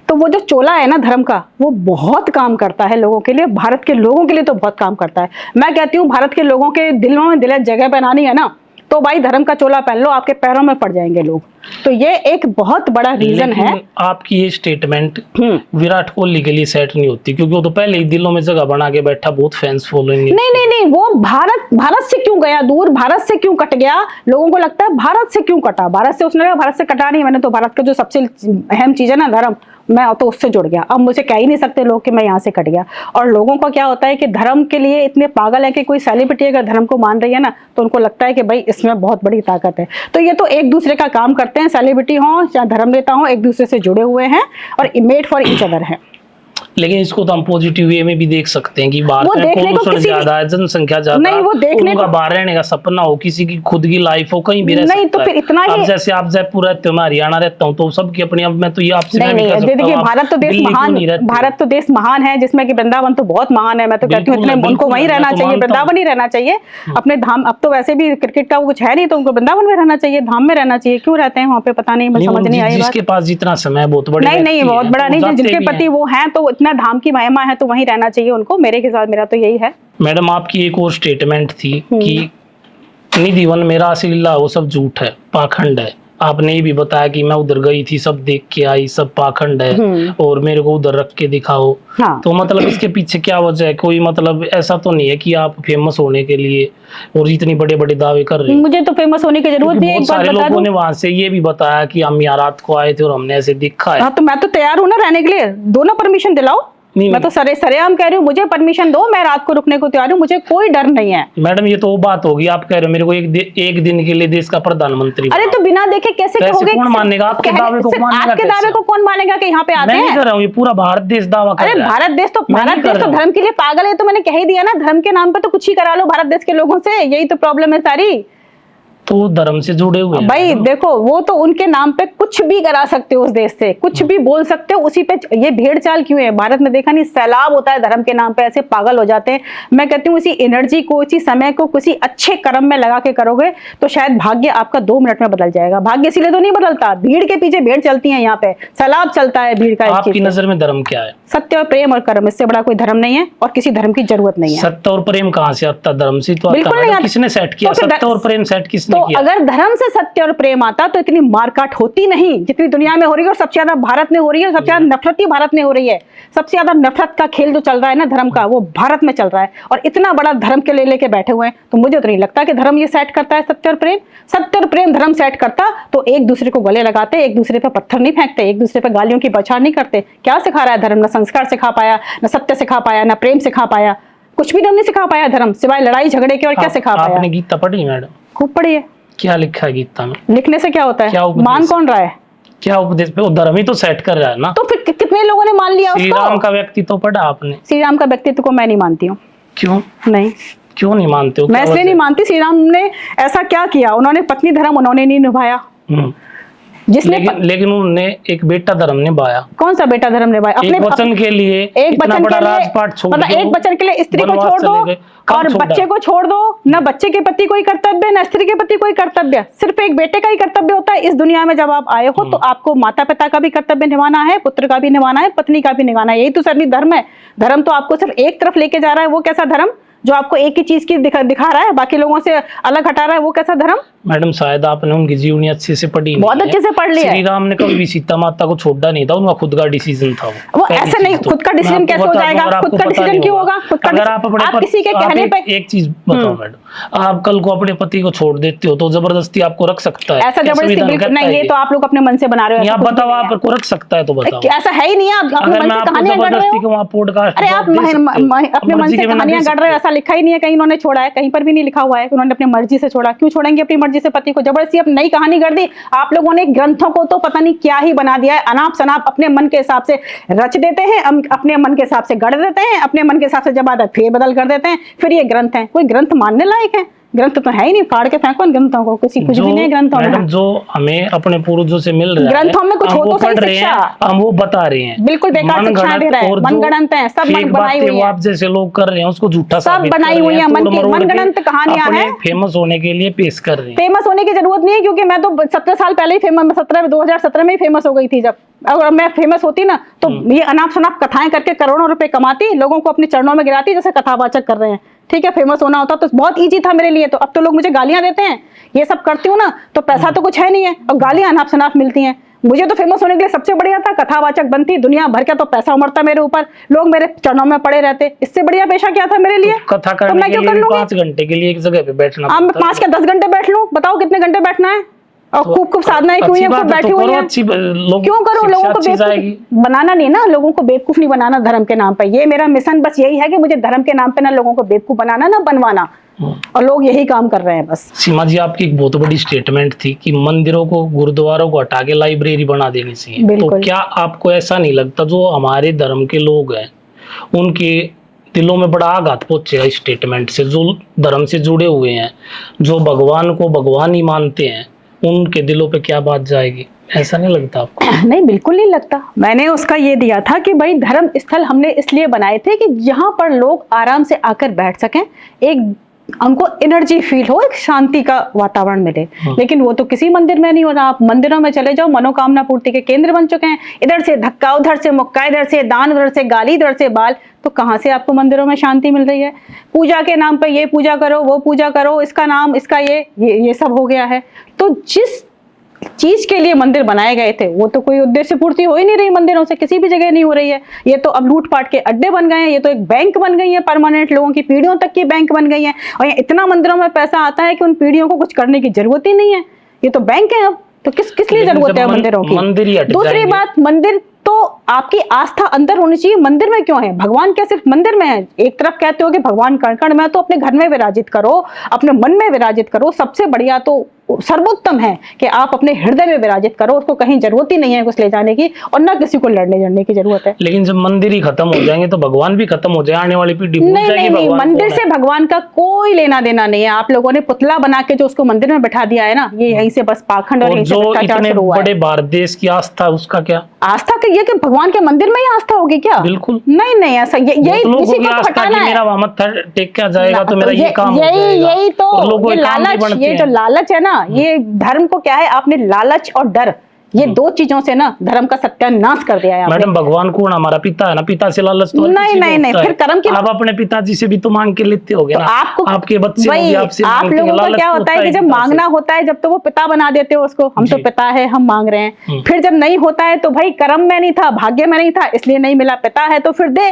तो वो जो चोला है ना धर्म का, वो बहुत काम करता है लोगों के लिए, भारत के लोगों के लिए तो बहुत काम करता है। मैं कहती हूँ भारत के लोगों के दिलों में दिल जगह बनानी है ना, तो भाई धर्म का चोला पहन लो, आपके पैरों में पड़ जाएंगे लोग। तो ये एक बहुत बड़ा रीजन है। आपकी ये स्टेटमेंट विराट कोहली के लिए सेट नहीं होती, क्योंकि वो तो पहले ही दिलों में जगह बना के बैठा, बहुत फैंस फॉलोइंग। नहीं, वो भारत से क्यों गया दूर, भारत से क्यों कट गया? लोगों को लगता है भारत से क्यों कटा, भारत से उसने भारत से कटा नहीं, मैंने तो भारत का जो सबसे अहम चीज है ना धर्म, मैं तो उससे जुड़ गया। अब मुझे कह ही नहीं सकते लोग कि मैं यहाँ से कट गया। और लोगों का क्या होता है कि धर्म के लिए इतने पागल है कि कोई सेलिब्रिटी अगर धर्म को मान रही है ना, तो उनको लगता है कि भाई इसमें बहुत बड़ी ताकत है। तो ये तो एक दूसरे का काम करते हैं, सेलिब्रिटी हो या धर्म नेता हो, एक दूसरे से जुड़े हुए हैं और मेड फॉर ईच अदर है। लेकिन इसको तो हम पॉजिटिव वे में भी देख सकते हैं कि भारत में पॉल्यूशन ज्यादा है, जनसंख्या ज्यादा, नहीं वो देखने को बाहर रहने का सपना हो, किसी की खुद की लाइफ हो, कहीं भी रह सकता है। तो फिर इतना ही, अब जैसे आप जयपुर रहते हो, मैं हरियाणा रहता हूँ, तो सबकी अपनी, अब मैं तो ये आपसे देखिए भारत तो देश महान, भारत तो देश महान है, जिसमें कि वृंदावन तो बहुत महान है। मैं तो कहती हूँ इतने उनको वहीं रहना चाहिए, वृंदावन ही रहना चाहिए अपने धाम। अब तो वैसे भी क्रिकेट का कुछ है नहीं, तो उनको वृंदावन में रहना चाहिए, धाम में रहना चाहिए। क्यों रहते हैं वहाँ पे पता नहीं, मुझे समझ नहीं आई। जिसके पास जितना समय, बहुत बड़ा नहीं बहुत बड़ा नहीं, जिनके पति वो हैं तो इतना धाम की महिमा है तो वहीं रहना चाहिए उनको। मेरे के साथ मेरा तो यही है। मैडम आपकी एक और स्टेटमेंट थी कि निधि वन में रासलीला वो सब झूठ है, पाखंड है। आपने ये भी बताया कि मैं उधर गई थी, सब देख के आई, सब पाखंड है और मेरे को उधर रख के दिखाओ। हाँ। तो मतलब इसके पीछे क्या वजह है? कोई मतलब ऐसा तो नहीं है कि आप फेमस होने के लिए और इतने बड़े बड़े दावे कर रहे हैं? मुझे तो फेमस होने की जरूरत नहीं है। बहुत सारे लोगों ने वहां से ये भी बताया कि हम यहाँ रात को आए थे और हमने ऐसे दिखा है। हाँ, तो मैं तो तैयार हूँ ना रहने के लिए, दो ना परमिशन दिलाओ। मैं तो सरेआम कह रही हूँ, मुझे परमिशन दो, मैं रात को रुकने को तैयार हूँ, मुझे कोई डर नहीं है। मैडम ये तो वो बात होगी, आप कह रहे हो मेरे को एक दिन के लिए देश का प्रधानमंत्री। अरे तो बिना देखे कैसे कहोगे? कौन मानेगा आपके दावे को? आपके दावे को कौन मानेगा कि यहाँ पे आते हैं? मैं नहीं कर रहा हूँ, ये पूरा भारत देश दावा कर रहा है। अरे भारत देश तो धर्म के लिए पागल है, तो मैंने कह ही दिया ना, धर्म के नाम पे तो कुछ ही करा लो भारत देश के लोगों से, यही तो प्रॉब्लम है सारी। तो धर्म से जुड़े हुए भाई देखो, वो तो उनके नाम पे कुछ भी करा सकते हो, उस देश से कुछ भी बोल सकते हो, उसी पे ये भेड़ चाल क्यों है? भारत में देखा नहीं, सैलाब होता है धर्म के नाम पे, ऐसे पागल हो जाते हैं। मैं कहती हूँ इसी एनर्जी को, इसी समय को किसी अच्छे कर्म में लगा के करोगे तो शायद भाग्य आपका 2 मिनट में बदल जाएगा। भाग्य इसीलिए तो नहीं बदलता, भीड़ के पीछे भीड़ चलती है, यहाँ पे सैलाब चलता है भीड़ का। आपकी नजर में धर्म क्या है? सत्य और प्रेम और कर्म, इससे बड़ा कोई धर्म नहीं है और किसी धर्म की जरूरत नहीं है। सत्य और प्रेम कहाँ से आता? धर्म से तो आता है। किसने सेट किया सत्य और प्रेम? सेट किसने किया? अगर धर्म से सत्य और प्रेम आता तो इतनी मारकाट होती नहीं जितनी दुनिया में हो रही है, और सबसे ज्यादा भारत में हो रही है, सबसे ज्यादा नफरत ही भारत में हो रही है। सबसे ज्यादा नफरत का खेल जो चल रहा है ना धर्म का, वो भारत में चल रहा है। और इतना बड़ा धर्म के लेके बैठे हुए हैं, तो मुझे तो नहीं लगता कि धर्म ये सेट करता है सत्य और प्रेम। सत्य और प्रेम धर्म सेट करता तो एक दूसरे को गले लगाते, एक दूसरे पे पत्थर नहीं फेंकते, एक दूसरे पे गालियों की बौछार नहीं करते। क्या सिखा रहा है धर्म? ना संस्कार सिखा पाया, ना सत्य सिखा पाया, ना प्रेम सिखा पाया, कुछ भी नहीं सिखा पाया धर्म, सिवाय लड़ाई झगड़े के। और क्या सिखा पाया? आपने गीता पढ़ी मैडम? खूब पढ़ी है। क्या लिखा है गीता में? लिखने से क्या होता है? मान कौन रहा है? क्या उपदेश पे वो धर्म ही तो सेट कर रहा है ना। तो फिर कितने लोगों ने मान लिया श्री राम उसको? का व्यक्तित्व पढ़ा आपने? श्री राम का व्यक्तित्व को मैं नहीं मानती हूँ। क्यों नहीं, क्यों नहीं मानते हो? मैं इसलिए नहीं मानती, श्री राम ने ऐसा क्या किया? उन्होंने पत्नी धर्म उन्होंने नहीं निभाया। जिसने लेकिन उन्होंने एक बेटा धर्म निभाया। कौन सा बेटा धर्म निभाया? अपने वचन के लिए एक इतना वचन बड़ा के लिए, राजपाट छोड़ मतलब दो, एक वचन के लिए स्त्री को वनवास छोड़ दो चले गए। कब और छोड़ा? बच्चे को छोड़ दो। ना बच्चे के प्रति कोई कर्तव्य, ना स्त्री के प्रति कोई कर्तव्य, सिर्फ एक बेटे का ही कर्तव्य होता है। इस दुनिया में जब आप आए हो तो आपको माता पिता का भी कर्तव्य निभाना है, पुत्र का भी निभाना है, पत्नी का भी निभाना है। यही तो सभी धर्म है। धर्म तो आपको सिर्फ एक तरफ लेके जा रहा है। वो कैसा धर्म जो आपको एक ही चीज की दिखा रहा है, बाकी लोगों से अलग हटा रहा है? वो कैसा धर्म? मैडम शायद आपने उनकी जीवनी अच्छे से पढ़ी नहीं बहुत है। अच्छे से पढ़ लिया है। श्री राम ने कभी भी सीता माता को छोड़ा नहीं था, उनका खुद का डिसीजन था वो ऐसे चीज नहीं, तो। खुद का मैं डिसीजन आपको कैसे हो बता दूं, जाएगा? अगर आपको खुद का पता डिसीजन नहीं क्यों होगा, होगा? खुद का अगर आप अपने किसी के आप कहने पे एक चीज बताओ मैडम, आप कल को अपने पति को छोड़ देते हो तो जबरदस्ती आपको रख सकता है? ऐसा जबरदस्ती बिल्कुल नहीं, ये तो आप लोग अपने मन से बना रहे हो। आप बताओ, आपको रख सकता है तो बताओ। ऐसा है ही नहीं, आप अपने मन से कहानियां गढ़ रहे हो। पॉडकास्ट अरे आप अपने मन से कहानियां गढ़ रहे हो, ऐसा लिखा ही नहीं है कहीं उन्होंने छोड़ा है, कहीं पर भी नहीं लिखा हुआ है उन्होंने अपनी मर्जी से छोड़ा। क्यों छोड़ेंगे अपनी मर्जी से पति को? जबरदस्ती अब नई कहानी गढ़ दी आप लोगों ने। ग्रंथों को तो पता नहीं क्या ही बना दिया है, अनाप शनाप अपने मन के हिसाब से रच देते हैं, अपने मन के हिसाब से गढ़ देते हैं, अपने मन के हिसाब से जब आदत फेर बदल कर देते हैं, फिर ये ग्रंथ है। कोई ग्रंथ मानने लायक है? ग्रंथ तो है ही नहीं, फाड़ के फेंको ग्रंथों को, किसी कुछ भी नहीं ग्रंथों में। जो हमें अपने पूर्वजों से मिल रहा है, ग्रंथों में कुछ हो तो सही शिक्षा, हम वो बता रहे हैं, बिल्कुल बेकार शिक्षा दे रहा है, मनगढ़ंत है, सब मन बनाई हुई है। आप जैसे लोग कर रहे हैं उसको झूठा सब बनाई हुई है, मनगढ़ंत कहानियां हैं, फेमस होने के लिए पेश कर रहे हैं। फेमस होने की जरूरत नहीं है, क्योंकि मैं तो 17 साल पहले ही फेमस, 2017 में ही फेमस हो गई थी। जब अगर मैं फेमस होती ना तो ये अनाप शनाप कथाएं करके करोड़ों रुपए कमाती, लोगों को अपने चरणों में गिराती जैसे कथावाचक कर रहे हैं। ठीक है, फेमस होना होता तो बहुत इजी था मेरे लिए। तो अब तो लोग मुझे गालियां देते हैं, ये सब करती हूँ ना तो पैसा तो कुछ है नहीं है और गालियां अनाप शनाप मिलती हैं। मुझे तो फेमस होने के लिए सबसे बढ़िया था कथावाचक बनती, दुनिया भर का तो पैसा उमड़ता मेरे ऊपर, लोग मेरे चरणों में पड़े रहते। इससे बढ़िया पेशा क्या था मेरे लिए? कथा करने के लिए 5 घंटे के लिए एक जगह पे बैठना। मैं 5 या 10 घंटे बैठ लूं, बताओ कितने घंटे बैठना है? और खूब साधनाएं क्यों है, खूब बैठी हुई है, क्यों करो? लोगों को बेवकूफ बनाना नहीं ना, लोगों को बेवकूफ नहीं बनाना धर्म के नाम पे। ये मेरा मिशन बस यही है कि मुझे धर्म के नाम पे ना लोगों को बेवकूफ बनाना, ना बनवाना, और लोग यही काम कर रहे हैं बस। सीमा जी, आपकी एक बहुत बड़ी स्टेटमेंट थी कि मंदिरों को, गुरुद्वारों को हटा के लाइब्रेरी बना देनी चाहिए। तो क्या आपको ऐसा नहीं लगता जो हमारे धर्म के लोग हैं उनके दिलों में बड़ा आघात पहुंचेगा इस स्टेटमेंट से? जो धर्म से जुड़े हुए हैं, जो भगवान को भगवान ही मानते हैं, उनके दिलों पे क्या बात जाएगी? ऐसा नहीं लगता आपको? नहीं, बिल्कुल नहीं लगता। मैंने उसका ये दिया था कि भाई धर्म स्थल हमने इसलिए बनाए थे कि यहाँ पर लोग आराम से आकर बैठ सकें, एक हमको एनर्जी फील हो, एक शांति का वातावरण मिले। लेकिन वो तो किसी मंदिर में नहीं हो रहा। आप मंदिरों में चले जाओ, मनोकामना पूर्ति के केंद्र बन चुके हैं। इधर से धक्का, उधर से मुक्का, इधर से दान, उधर से गाली, इधर से बाल। तो कहाँ से आपको मंदिरों में शांति मिल रही है? पूजा के नाम पे ये पूजा करो, वो पूजा करो, इसका नाम, इसका ये सब हो गया है। तो जिस चीज के लिए मंदिर बनाए गए थे वो तो कोई उद्देश्य पूर्ति हो ही नहीं रही मंदिरों से, किसी भी जगह नहीं हो रही है। ये तो अब लूटपाट के अड्डे बन गए हैं, ये तो एक बैंक बन गई है परमानेंट, लोगों की पीढ़ियों तक की बैंक बन गई है। और इतना मंदिरों में पैसा आता है कि उन पीढ़ियों को कुछ करने की जरूरत ही नहीं है, ये तो बैंक है। अब तो किस लिए जरूरत है मंदिरों की? दूसरी बात, मंदिर तो आपकी आस्था अंदर होनी चाहिए। मंदिर में क्यों है? भगवान क्या सिर्फ मंदिर में है? एक तरफ कहते हो कि भगवान कण कण में, तो अपने घर में विराजित करो, अपने मन में विराजित करो। सबसे बढ़िया तो सर्वोत्तम है कि आप अपने हृदय में विराजित करो, उसको कहीं जरूरत ही नहीं है कुछ ले जाने की, और ना किसी को लड़ने जड़ने की जरूरत है। लेकिन जब मंदिर ही खत्म हो जाएंगे तो भगवान भी खत्म हो जाए, आने वाली पीढ़ी भूल जाएगी। नहीं, मंदिर से भगवान का कोई लेना देना नहीं है। आप लोगों ने पुतला बना के जो उसको मंदिर में बैठा दिया है ना, ये यहीं से बस पाखंड और जो इतने बड़े भारत देश की आस्था, उसका क्या? आस्था ये कि भगवान के मंदिर में ही आस्था होगी क्या? बिल्कुल नहीं, ऐसा यही इसी को हटाना है। मेरा वहां मत्था टेक क्या जाएगा तो मेरा ये काम हो जाएगा। यही तो लालच, ये जो लालच है ना, ये धर्म को क्या है, आपने लालच और डर, ये दो चीजों से ना धर्म का सत्यानाश कर दिया है। मैडम, भगवान कौन? हमारा पिता है ना, पिता से लालच तो नहीं, फिर कर्म की आप अपने पिताजी से भी तो मांग के लेते होगे ना। आपको आपके बच्चे आपसे आप लोगों को क्या होता है कि जब मांगना होता है, जब तो वो पिता बना देते हो उसको, हम तो पिता है, हम मांग रहे हैं। फिर जब नहीं होता है तो भाई कर्म में नहीं था, भाग्य में नहीं था, इसलिए नहीं मिला। पिता है तो फिर दे,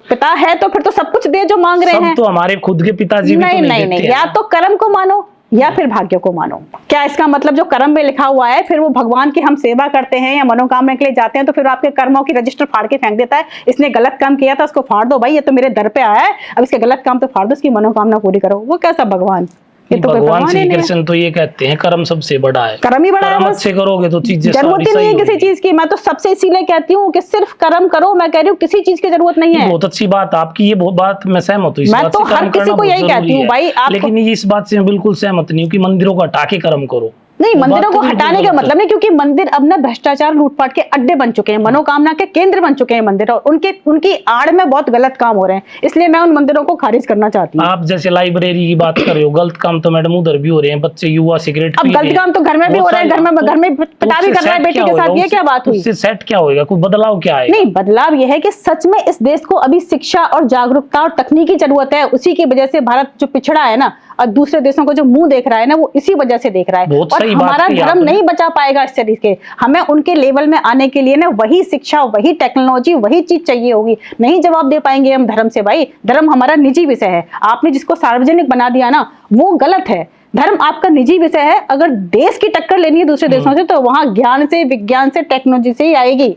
पिता है तो फिर तो सब कुछ दे जो मांग रहे हैं। तो हमारे खुद के पिताजी भी तो नहीं देते। या तो कर्म को मानो या फिर भाग्य को मानो। क्या इसका मतलब जो कर्म में लिखा हुआ है, फिर वो भगवान की हम सेवा करते हैं या मनोकामना के लिए जाते हैं तो फिर आपके कर्मों की रजिस्टर फाड़ के फेंक देता है, इसने गलत काम किया था, उसको फाड़ दो भाई, ये तो मेरे दर पे आया है, अब इसके गलत काम तो फाड़ दो, इसकी मनोकामना पूरी करो। वो कैसा भगवान? ये तो कोई भगवान ही श्री नहीं है। कृष्ण तो ये कहते हैं कर्म सबसे बड़ा है, कर्म ही बड़ा है कर्म बस। अच्छे करोगे तो चीजें जरूरत सारी ही नहीं सही है किसी होंगी। चीज की। मैं तो सबसे इसीलिए कहती हूँ कि सिर्फ कर्म करो। मैं कह रही हूँ किसी चीज की जरूरत नहीं ये है। बहुत अच्छी बात है आपकी, ये बहुत बात मैं सहमत हूँ इस मैं बात तो से, हर कर्म किसी करना को बहुत यही कहती जरूरी हूँ है। भाई, आपको- लेकिन ये इस बात से मैं बिल्कुल सहमत नहीं हूँ कि मंदिरों को हटा के कर्म करो। नहीं, वो मंदिरों बात को तो बिल्कुल हटाने का गलत है। मतलब नहीं, क्योंकि मंदिर अब ना भ्रष्टाचार लूटपाट के अड्डे बन चुके हैं, मनोकामना के केंद्र बन चुके हैं मंदिर, और उनकी आड़ में बहुत गलत काम हो रहे हैं। इसलिए मैं उन मंदिरों को खारिज करना चाहती हूँ। आप जैसे लाइब्रेरी की बात कर रहे हो, गलत काम तो मैडम उधर भी हो रहे हैं, बच्चे युवा सिगरेट अब पी रहे गलत हैं। काम तो घर में भी हो बहुत रहा है, सारी- घर में पिता भी कर रहा है बेटी के साथ। ये क्या बात हुई? उससे सेट क्या होएगा, कोई बदलाव क्या आएगा? नहीं, बदलाव यह है कि सच में इस देश को अभी शिक्षा और जागरूकता और तकनीकी जरूरत है। उसी की वजह से भारत जो पिछड़ा है ना, और दूसरे देशों को जो मुंह देख रहा है ना, वो इसी वजह से देख रहा है। बहुत और सही बात हमारा कही धर्म आपने। नहीं बचा पाएगा इस तरीके। हमें उनके लेवल में आने के लिए ना वही शिक्षा, वही टेक्नोलॉजी, वही चीज चाहिए होगी। नहीं जवाब दे पाएंगे हम धर्म से। भाई, धर्म हमारा निजी विषय है। आपने जिसको सार्वजनिक बना दिया ना, वो गलत है। धर्म आपका निजी विषय है। अगर देश की टक्कर लेनी है दूसरे देशों से, तो वहां ज्ञान से, विज्ञान से, टेक्नोलॉजी से ही आएगी,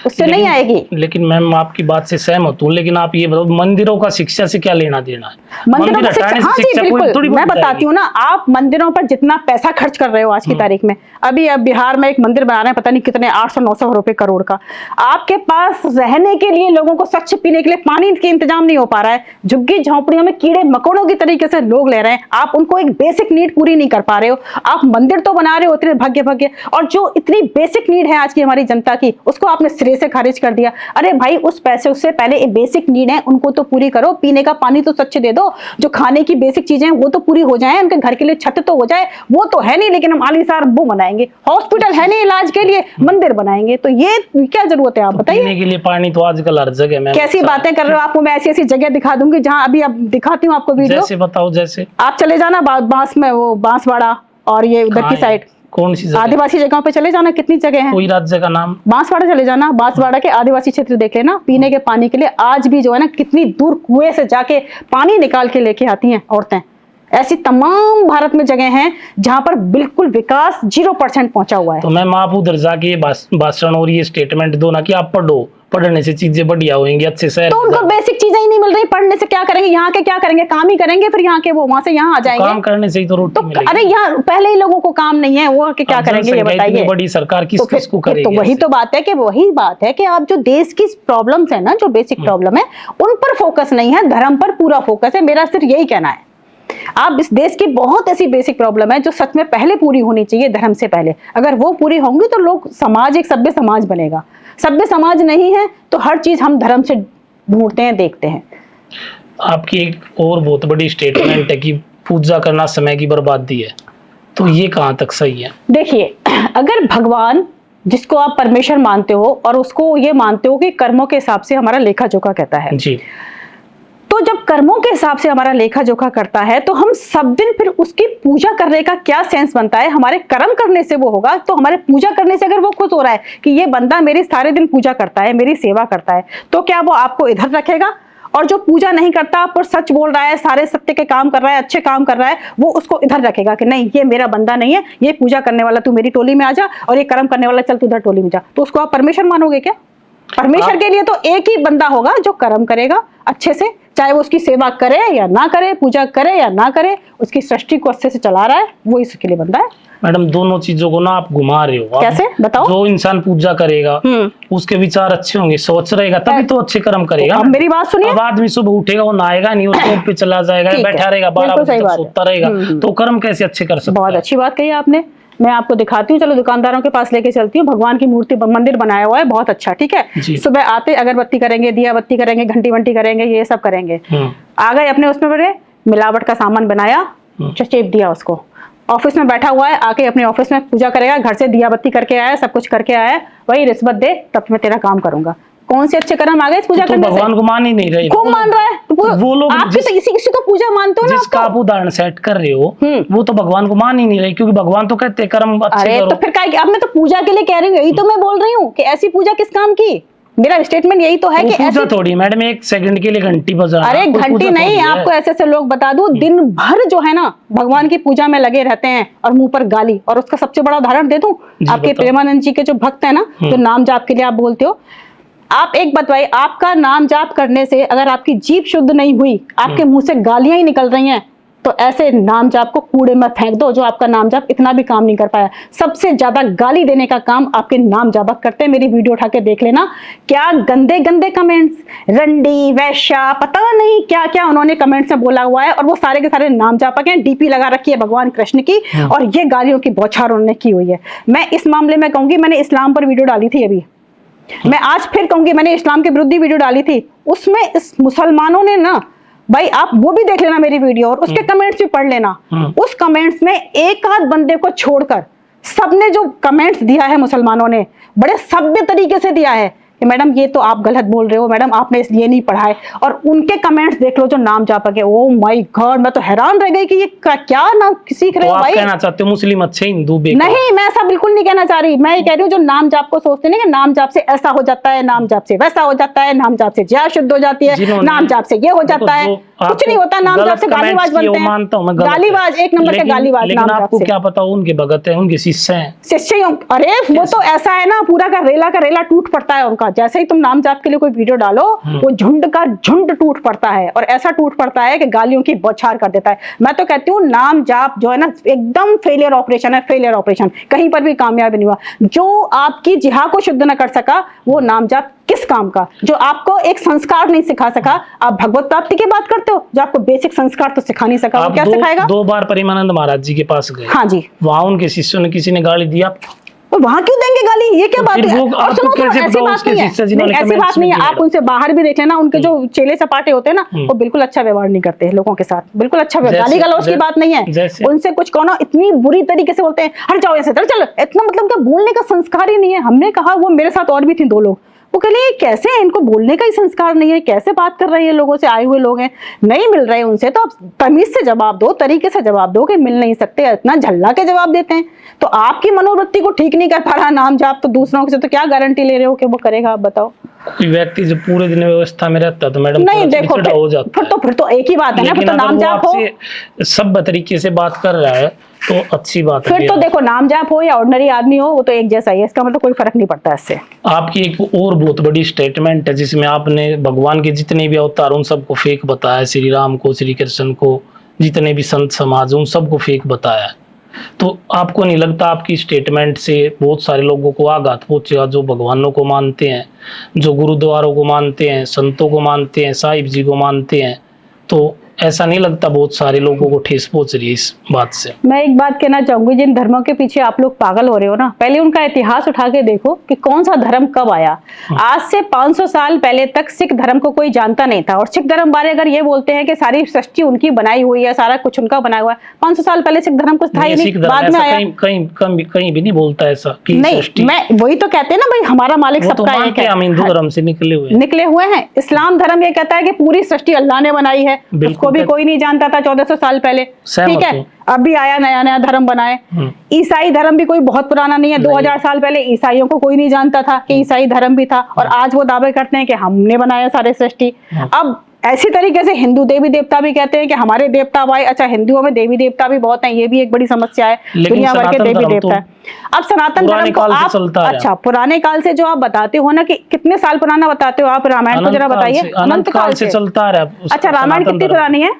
उससे नहीं आएगी। लेकिन मैम आपकी बात से सहमत हूँ, लेकिन आप ये बताओ मंदिरों का शिक्षा से क्या लेना देना है? मंदिरों मंदिर का हटाने हाँ से जी शिक्षा कोई बिल्कुल, थोड़ी मैं बदल बताती हूँ ना। आप मंदिरों पर जितना पैसा खर्च कर रहे हो आज की तारीख में, अभी अब बिहार में एक मंदिर बना रहे हैं, पता नहीं कितने 800-900 रुपए करोड़ का। आपके पास रहने के लिए, लोगों को स्वच्छ पीने के लिए पानी के इंतजाम नहीं हो पा रहा है। झुग्गी झोंपड़ियों में कीड़े मकोड़ों की तरीके से लोग ले रहे हैं। आप उनको एक बेसिक नीड पूरी नहीं कर पा रहे हो। आप मंदिर तो बना रहे हो इतने भव्य भव्य, और जो इतनी बेसिक नीड है आज की हमारी जनता की, उसको आपने सिरे से खारिज कर दिया। अरे भाई, उस पैसे उससे पहले ये बेसिक नीड है उनको तो पूरी करो। पीने का पानी तो स्वच्छ दे दो, जो खाने की बेसिक चीजें हैं वो तो पूरी हो जाए, उनके घर के लिए छत तो हो जाए। वो तो है नहीं, लेकिन हम आलीशान वो बनाएंगे। हॉस्पिटल है नहीं इलाज के लिए, मंदिर बनाएंगे। तो ये क्या जरूरत है? आप बताइए। पीने के लिए पानी तो आजकल हर जगह में। कैसी बातें कर रहे हो? आपको मैं ऐसी ऐसी जगह दिखा दूंगी जहां अभी अब दिखाती हूँ आपको वीडियो। जैसे बताओ, जैसे आप चले जाना बांस में, वो बांसवाड़ा और ये उधर कहाँ की है? साइड, कौन सी जगह? आदिवासी जगहों पे चले जाना। कितनी जगह है? कोई राज्य का नाम? बांसवाड़ा चले जाना। बांसवाड़ा के आदिवासी क्षेत्र देख लेना। पीने के पानी के लिए आज भी जो है ना, कितनी दूर कुएं से जाके पानी निकाल के लेके आती हैं औरतें। ऐसी तमाम भारत में जगह हैं जहां पर बिल्कुल विकास 0% पहुंचा हुआ है। तो मैम आप उधर जाके ये भाषण और ये स्टेटमेंट दो ना कि आप पढ़ो, पढ़ने से चीजें बढ़िया होंगी, अच्छे से। तो उनको बेसिक चीजें ही नहीं मिल रही। पढ़ने से क्या करेंगे? यहाँ के क्या करेंगे? काम ही करेंगे, फिर यहाँ के वो वहां से यहाँ आ जाएंगे। काम करने से ही तो रोटी तो मिलेगी। अरे यहाँ पहले ही लोगों को काम नहीं है, वो आके क्या अब करेंगे? ये जनसंख्या इतनी बताइए। बड़ी सरकार किस तो फिर- किस को फिर करेगी? तो वही ऐसे? तो बात है कि वही बात है कि आप जो देश की प्रॉब्लम्स है ना, जो बेसिक प्रॉब्लम है, उन पर फोकस नहीं है, धर्म पर पूरा फोकस है। मेरा सिर्फ यही कहना है। आप इस देश की बहुत ऐसी बेसिक प्रॉब्लम है जो सच में पहले पूरी होनी चाहिए, धर्म से पहले। अगर वो पूरी होंगी तो लोग, समाज एक सभ्य समाज बनेगा। सभ्य समाज नहीं है तो हर चीज हम धर्म से ढूंढते हैं, देखते हैं। आपकी एक और बहुत बड़ी स्टेटमेंट है कि पूजा करना समय की बर्बादी है, तो ये कहाँ तक सही है? देखिए, अगर भगवान जिसको आप परमेश्वर मानते हो और उसको ये मानते हो कि कर्मों के हिसाब से हमारा लेखा जोखा कहता है, जी, तो जब कर्मों के हिसाब से हमारा लेखा जोखा करता है तो हम सब दिन फिर उसकी पूजा करने का क्या सेंस बनता है? हमारे कर्म करने से वो होगा, तो हमारे पूजा करने से अगर वो खुश हो रहा है कि ये बंदा मेरी सारे दिन पूजा करता है, मेरी सेवा करता है, तो क्या वो आपको इधर रखेगा? और जो पूजा नहीं करता पर सच बोल रहा है, सारे सत्य के काम कर रहा है, अच्छे काम कर रहा है, वो उसको इधर रखेगा कि नहीं, ये मेरा बंदा नहीं है, ये पूजा करने वाला तू मेरी टोली में आ जा, और ये कर्म करने वाला चल तू उधर टोली में जा। तो उसको आप परमेश्वर मानोगे क्या? परमेश्वर के लिए तो एक ही बंदा होगा जो कर्म करेगा अच्छे से, चाहे वो उसकी सेवा करे या ना करे, पूजा करे या ना करे, उसकी सृष्टि को अच्छे से चला रहा है, वो इसके लिए बंदा है। मैडम दोनों चीजों को ना आप घुमा रहे हो। कैसे? बताओ। जो इंसान पूजा करेगा उसके विचार अच्छे होंगे, सोच रहेगा, तभी तो अच्छे कर्म करेगा। अब मेरी बात सुनिए। अब आदमी सुबह उठेगा, वो नहाएगा नहीं, वो जॉब पे चला जाएगा, ठीक है, बैठा रहेगा, 12 बिल्कुल बजे सही तक बात सोता है। रहेगा, तो कर्म कैसे अच्छे कर सकता बहुत है? अच्छी बात कही आपने। मैं आपको दिखाती हूँ, चलो दुकानदारों के पास लेके चलती हूँ। भगवान की मूर्ति, मंदिर बनाया हुआ है, बहुत अच्छा, ठीक है। जी। सुबह आते अगरबत्ती करेंगे, दिया बत्ती करेंगे, घंटी वंटी करेंगे, ये सब करेंगे। आ गए अपने उसमें बड़े मिलावट का सामान बनाया, चेप दिया उसको। ऑफिस में बैठा हुआ है, आके अपने ऑफिस में पूजा करेगा, घर से दिया बत्ती करके आया, सब कुछ करके आया, वही रिश्वत दे तब मैं तेरा काम करूंगा। कौन से अच्छे कर्म आ गए इस पूजा तो करने से? भगवान को मान ही नहीं रहे। खूब मान रहा है वो लोग आप भी तो इसी को पूजा मानते हो ना। जिसका आप उदाहरण सेट कर रहे हो, वो तो भगवान को मान ही नहीं रहे, क्योंकि भगवान तो कहते हैं कर्म अच्छे अरे करो। तो फिर क्या? अब मैं तो पूजा के लिए कह रही हूँ, यही तो मैं बोल रही हूँ कि ऐसी पूजा किस काम की। मेरा स्टेटमेंट यही तो है वो कि पूजा ऐसी थोड़ी मैडम, एक सेकंड के लिए घंटी बजाना। अरे कोई घंटी पूजा नहीं, थोड़ी है। आपको ऐसे ऐसे लोग बता दूं, दिन भर जो है ना भगवान की पूजा में लगे रहते हैं और मुंह पर गाली। और उसका सबसे बड़ा उदाहरण दे दूं, आपके बताओ। प्रेमानंद जी के जो भक्त है ना, जो नाम जाप के लिए आप बोलते हो, आप एक बताइए, आपका नाम जाप करने से अगर आपकी जीभ शुद्ध नहीं हुई, आपके मुंह से गालियां ही निकल रही हैं, तो ऐसे नाम जाप को कूड़े में फेंक दो, जो आपका नाम जाप इतना भी काम नहीं कर पाया। सबसे ज्यादा गाली देने का काम आपके नाम जापक करते हैं। मेरी वीडियो उठा के देख लेना, क्या गंदे गंदे कमेंट्स, रंडी वैश्या, पता नहीं क्या क्या उन्होंने कमेंट्स में बोला हुआ है, और वो सारे के सारे नाम जापक हैं। डीपी लगा रखी है भगवान कृष्ण की, और ये गालियों की बौछार उन्होंने की हुई है। मैं इस मामले में कहूंगी, मैंने इस्लाम पर वीडियो डाली थी अभी, मैं आज फिर कहूंगी, मैंने इस्लाम के विरुद्ध वीडियो डाली थी, उसमें इस मुसलमानों ने ना, भाई आप वो भी देख लेना मेरी वीडियो, और उसके कमेंट्स भी पढ़ लेना। उस कमेंट्स में एक आध बंदे को छोड़कर सबने जो कमेंट्स दिया है मुसलमानों ने, बड़े सभ्य तरीके से दिया है कि मैडम ये तो आप गलत बोल रहे हो, मैडम आपने इसलिए नहीं पढ़ा है। और उनके कमेंट्स देख लो जो नाम जापक है, ओ माय गॉड, मैं तो हैरान रह गई कि ये क्या नाम सीख रहे हो भाई। कहना चाहते हो मुस्लिम अच्छे, हिंदू बेकार? नहीं, मैं ऐसा बिल्कुल नहीं कहना चाह रही। मैं ये कह रही हूँ जो नाम जाप को सोचते हैं कि नाम जाप से ऐसा हो जाता है, नाम जाप से वैसा हो जाता है, नाम जाप से ज्या शुद्ध हो जाती है, नाम जाप से ये हो जाता है, कुछ नहीं होता। नाम जाप से गालीबाज बनते हैं, गालीबाज, एक नंबर के गालीबाज। लेकिन आपको क्या पता उनके भगत है, उनके शिष्य हैं, शिष्य। अरे वो तो ऐसा है ना, पूरा का रेला टूट पड़ता है उनका। जैसे ही तुम नाम जाप के लिए कोई वीडियो डालो, वो झुंड का झुंड टूट पड़ता है, और ऐसा टूट पड़ता है कि गालियों की बौछार कर देता है। मैं तो कहती हूँ नाम जाप जो है ना, एकदम फेलियर ऑपरेशन है, फेलियर ऑपरेशन, कहीं पर भी कामयाब नहीं हुआ। जो आपकी जिहा को शुद्ध न कर सका, वो नाम जाप किस काम का? जो आपको एक संस्कार नहीं सिखा सका। आप भगवत प्राप्ति की बात करते हो, जो आपको बेसिक संस्कार तो सिखा नहीं सका, वो क्या सिखाएगा? 2 बार प्रेमानंद महाराज जी के पास गए, हाँ जी, वहां उनके शिष्यों ने किसी ने गाली दी आपको? तो वहां क्यों देंगे गाली? ये क्या बात है? और सुनो, ऐसी बात नहीं है, ऐसी बात नहीं है। आप उनसे बाहर भी देख लेना, उनके जो चेले सपाटे होते हैं ना, वो बिल्कुल अच्छा व्यवहार नहीं करते लोगों के साथ, बिल्कुल अच्छा व्यवहार। गाली गलौज की बात नहीं है, उनसे कुछ कहो ना, इतनी बुरी तरीके से बोलते हैं, हट जाओ ऐसे, चल इतना, मतलब क्या बोलने का संस्कार ही नहीं है। हमने कहा, वो मेरे साथ और भी थी 2 लोग, वो कह रहे कैसे है, इनको बोलने का ही संस्कार नहीं है, कैसे बात कर रहे हैं लोगों से, आए हुए लोग हैं, नहीं मिल रहे उनसे, तो आप तमीज से जवाब दो, तरीके से जवाब दो कि मिल नहीं सकते। इतना झल्ला के जवाब देते हैं। तो आपकी मनोवृत्ति को ठीक नहीं कर पा रहा नाम जाप, तो दूसरों से तो क्या गारंटी ले रहे हो कि वो करेगा? आप बताओ। कोई व्यक्ति जब पूरे दिन व्यवस्था में रहता है तो मैडम नहीं, देखो फिर तो एक ही बात है ना, फिर तो नाम जाप हो, सब तरीके से बात कर रहा है तो अच्छी बात है। फिर तो देखो नाम जाप हो या ऑर्डिनरी आदमी हो, वो तो एक जैसा ही है, इसका मतलब कोई फर्क नहीं पड़ता इससे। आपकी एक और बहुत बड़ी स्टेटमेंट है जिसमें आपने भगवान के जितने भी अवतार उन सबको फेक बताया, श्री राम को, श्री कृष्ण को, जितने भी संत समाज उन सबको फेक बताया। तो आपको नहीं लगता आपकी स्टेटमेंट से बहुत सारे लोगों को आघात पहुंचेगा, जो भगवानों को मानते हैं, जो गुरुद्वारों को मानते हैं, संतों को मानते हैं, साहिब जी को मानते हैं? तो ऐसा नहीं लगता बहुत सारे लोगों को ठेस पहुंच रही है इस बात से? मैं एक बात कहना चाहूंगी, जिन धर्मों के पीछे आप लोग पागल हो रहे हो ना, पहले उनका इतिहास उठा के देखो कि कौन सा धर्म कब आया। आज से 500 साल पहले तक सिख धर्म को कोई जानता नहीं था, और सिख धर्म बारे अगर ये बोलते हैं कि सारी सृष्टि उनकी बनाई हुई है, सारा कुछ उनका बनाया हुआ है, 500 साल पहले सिख धर्म कुछ था ही नहीं, बाद में आया। कहीं भी नहीं बोलता ऐसा कि नहीं, मैं वही तो कहते हैं ना भाई, हमारा मालिक सबका एक है। हम हिंदू धर्म से निकले हुए हैं। इस्लाम धर्म ये कहता है कि पूरी सृष्टि अल्लाह ने बनाई है, उसको भी कोई नहीं जानता था 1400 साल पहले, ठीक है? अब भी आया, नया नया धर्म बनाए। ईसाई धर्म भी कोई बहुत पुराना नहीं है, 2000 साल पहले ईसाइयों को कोई नहीं जानता था कि ईसाई धर्म भी था, और आज वो दावे करते हैं कि हमने बनाया सारे सृष्टि। अब ऐसी तरीके से हिंदू देवी देवता भी कहते हैं कि हमारे देवता भाई, अच्छा हिंदुओं में देवी देवता भी बहुत हैं, ये भी एक बड़ी समस्या है, दुनिया भर के देवी देवता है। अब सनातन धर्म को आप, अच्छा पुराने काल से जो आप बताते हो ना, कि कितने साल पुराना बताते हो आप? रामायण को जरा बताइए। अनंत काल से चलता रहा। अच्छा, रामायण कितनी पुरानी है?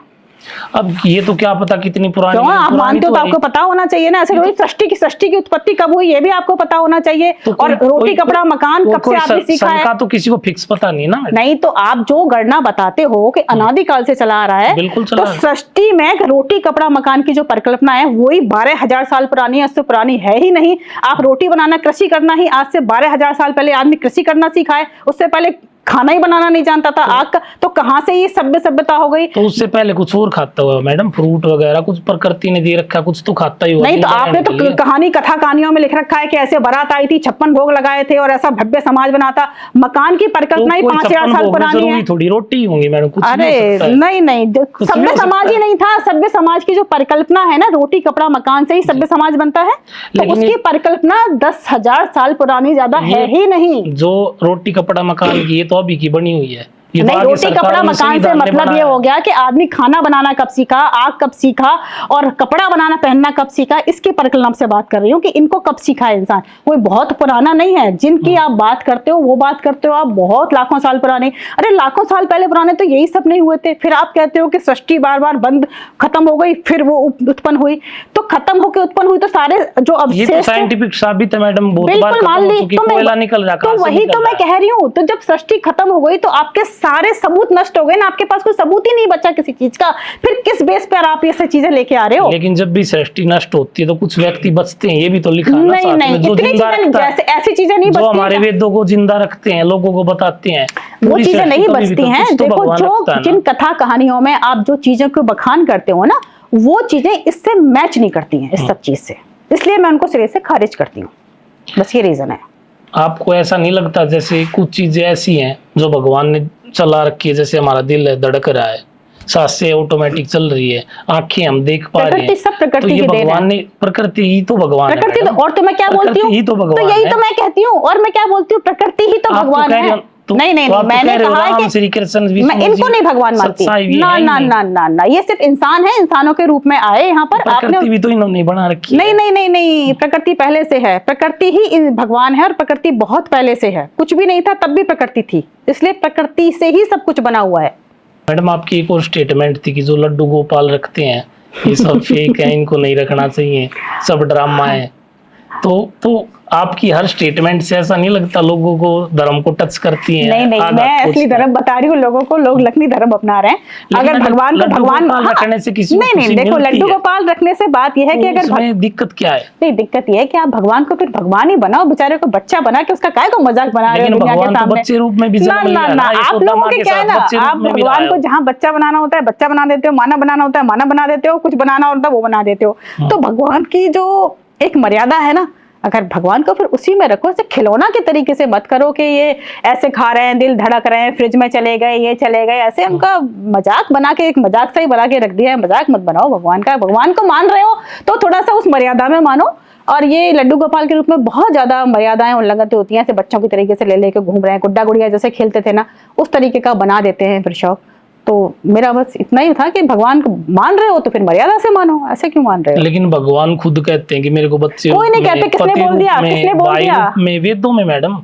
अब ये तो क्या पता कितनी पुरानी है, आप मानते हो तो आपको पता होना चाहिए ना। ऐसे सृष्टि की उत्पत्ति कब हुई ये भी आपको पता होना चाहिए। तो और रोटी कपड़ा मकान कब से आपने सीखा है? तो किसी को फिक्स पता नहीं ना। नहीं, तो आप जो गणना बताते हो कि अनादिकाल से चला आ रहा है, बिल्कुल तो सृष्टि में रोटी कपड़ा मकान की जो परिकल्पना है वही 12,000 साल पुरानी है, उससे पुरानी है ही नहीं। आप रोटी बनाना, कृषि करना ही आज से 12,000 साल पहले आदमी कृषि करना सीखा है, उससे पहले खाना ही बनाना नहीं जानता था आग का। तो कहां से ये सभ्यता हो गई? तो उससे पहले कुछ और खाता हुआ मैडम, फ्रूट वगैरह कुछ प्रकृति ने दे रखा, कुछ तो खाता ही होगा। नहीं, तो आपने तो कहानी कथा कहानियों में लिख रखा है कि ऐसे बारात आई थी, 56 भोग लगाए थे और ऐसा भव्य समाज बना था। मकान की परिकल्पना ही 5,000 साल पुरानी है। थोड़ी रोटी होंगी मैडम, कुछ अरे नहीं, सभ्य समाज ही नहीं था। सभ्य समाज की जो परिकल्पना है ना, रोटी कपड़ा मकान से ही सभ्य समाज बनता है, तो उसकी परिकल्पना 10,000 साल पुरानी ज्यादा है ही नहीं। जो रोटी कपड़ा मकान की, ये तो अभी की बनी हुई है, ये तो नहीं, आगे रोटी सरकारों कपड़ा ने मकान से संविधान ने मतलब ये बनाया। हो गया कि आदमी खाना बनाना कब सीखा, आग कब सीखा और कपड़ा बनाना पहनना कब सीखा, इसकी परिकल्पना से बात कर रही हूँ कि इनको कब सीखा है इंसान। कोई बहुत पुराना नहीं है जिनकी आप बात करते हो, वो बात करते हो आप बहुत लाखों साल पुराने। अरे लाखों साल पहले पुराने तो यही सब नहीं हुए थे। फिर आप कहते हो कि सृष्टि बार बार बंद खत्म हो गई, फिर वो उत्पन्न हुई, तो खत्म होकर उत्पन्न हुई तो सारे जो ये तो अवशेष थे साइंटिफिक साबित है मैडम, बहुत बार बिल्कुल खत्म मान हो ली। चुकी, तो कोयला निकल रहा, तो कहाँ से वही निकल तो मैं रहा है? कह रही हूँ। तो जब सृष्टि खत्म हो गई तो आपके सारे सबूत नष्ट हो गए ना, आपके पास कोई सबूत ही नहीं बचा किसी चीज का। फिर किस बेस पर आप ये सब चीजें लेके आ रहे हो? लेकिन जब भी सृष्टि नष्ट होती है तो कुछ व्यक्ति बचते हैं, ये भी तो लिखा है ना नहीं साथ नहीं, में, जो इतनी जिंदा चीजें नहीं, रखता है, जैसे ऐसी चीजें नहीं जो बचती हमारे हैं। वेदों को जिंदा रखते हैं, लोगों को बताते हैं, वो पूरी चीजें सृष्टि नहीं कभी भी बचती तो हैं। कुछ तो देखो भगवान रखता जो है जिन ना। कथा कहानियों में आप जो चीजों को बखान करते हो ना, वो चीजें इससे मैच नहीं करती हैं, इस सब चीज से। इसलिए मैं उनको सिरे से खारिज करती हूँ, बस ये रीजन है। आपको ऐसा नहीं लगता जैसे कुछ चीजें ऐसी हैं जो भगवान ने चला रखी है, जैसे हमारा दिल है धड़क रहा है, सांसें ऑटोमेटिक चल रही है, आंखें हम देख पा रहे प्रकृति हैं, सब प्रकृति तो ये की देन भगवान है। ने, प्रकृति ही तो भगवान है प्रकृति तो, मैडम। और तो मैं क्या बोलती प्रकृति हूँ, ही तो भगवान यही है। तो मैं कहती हूँ। और मैं क्या बोलती हूँ, प्रकृति ही तो आप तो भगवान कह रहे है। हो, तो नहीं नहीं तो आप नहीं, तो मैंने कह रहे हो कहा है राम कि श्री कृष्ण मैं विष्णु इनको जी नहीं भगवान मानती। सत्साई भी ना है ही ना नहीं। ना ना ना, ये सिर्फ इंसान है, इंसानों के रूप में आए यहाँ पर। आपने प्रकृति भी तो इन्होंने बना रखी नहीं है। नहीं नहीं नहीं, प्रकृति पहले से है। प्रकृति ही भगवान है और प्रकृति बहुत पहले से है। कुछ भी नहीं था तब भी प्रकृति थी, इसलिए प्रकृति से ही सब कुछ बना हुआ है। मैडम आपकी एक और स्टेटमेंट थी कि जो लड्डू गोपाल रखते हैं ये सब फेक है, इनको नहीं रखना चाहिए, सब ड्रामा है। तो आपकी हर स्टेटमेंट से ऐसा नहीं लगता लोगों को धर्म को टच करती है? नहीं नहीं, मैं असली धर्म बता रही हूँ लोगों को। लोग नकली धर्म अपना रहे हैं। अगर भगवान को भगवान रखने से किसी को नहीं नहीं, खुशी देखो मिलती लड्डू है, गोपाल रखने से बात यह है कि तो अगर इसमें दिक्कत क्या है? नहीं, दिक्कत यह है कि आप भगवान को फिर भगवान ही बनाओ, बेचारे को बच्चा बना के उसका काय को मजाक बना रहे हो लेकिन दुनिया के भगवान तो सामने। बच्चे रूप में भी ना जन्म लिया ना है ना, ना, आप यशोदा लोगों माँ के के क्या है साथ ना, बच्चे रूप आप में भी भगवान लाए को हो। जहाँ बच्चा बनाना होता है बच्चा बना देते हो, माना बनाना होता है माना बना देते हो, कुछ बनाना होता है वो बना देते हो। तो भगवान की जो एक मर्यादा है ना, अगर भगवान को फिर उसी में रखो, ऐसे खिलौना के तरीके से मत करो कि ये ऐसे खा रहे हैं, दिल धड़क रहे हैं, फ्रिज में चले गए, ये चले गए, ऐसे उनका मजाक बना के, एक मजाक सा ही बना के रख दिया है। मजाक मत बनाओ भगवान का। भगवान को मान रहे हो तो थोड़ा सा उस मर्यादा में मानो। और ये लड्डू गोपाल के रूप में बहुत ज्यादा मर्यादाएं उल्लंघित होती हैं, ऐसे बच्चों की तरीके से ले लेके घूम रहे हैं, गुड्डा गुड़िया जैसे खेलते थे ना, उस तरीके का बना देते हैं फिर शौक। तो मेरा बस इतना ही था कि भगवान को मान रहे हो तो फिर मर्यादा से मानो, ऐसे क्यों मान रहे हो? लेकिन भगवान खुद कहते हैं कि मेरे को बच्चे कोई नहीं रूप कहते, में, किसने पति बोल दिया? रूप में, किसने बोल भाई दिया? रूप में, वेदों में मैडम, वो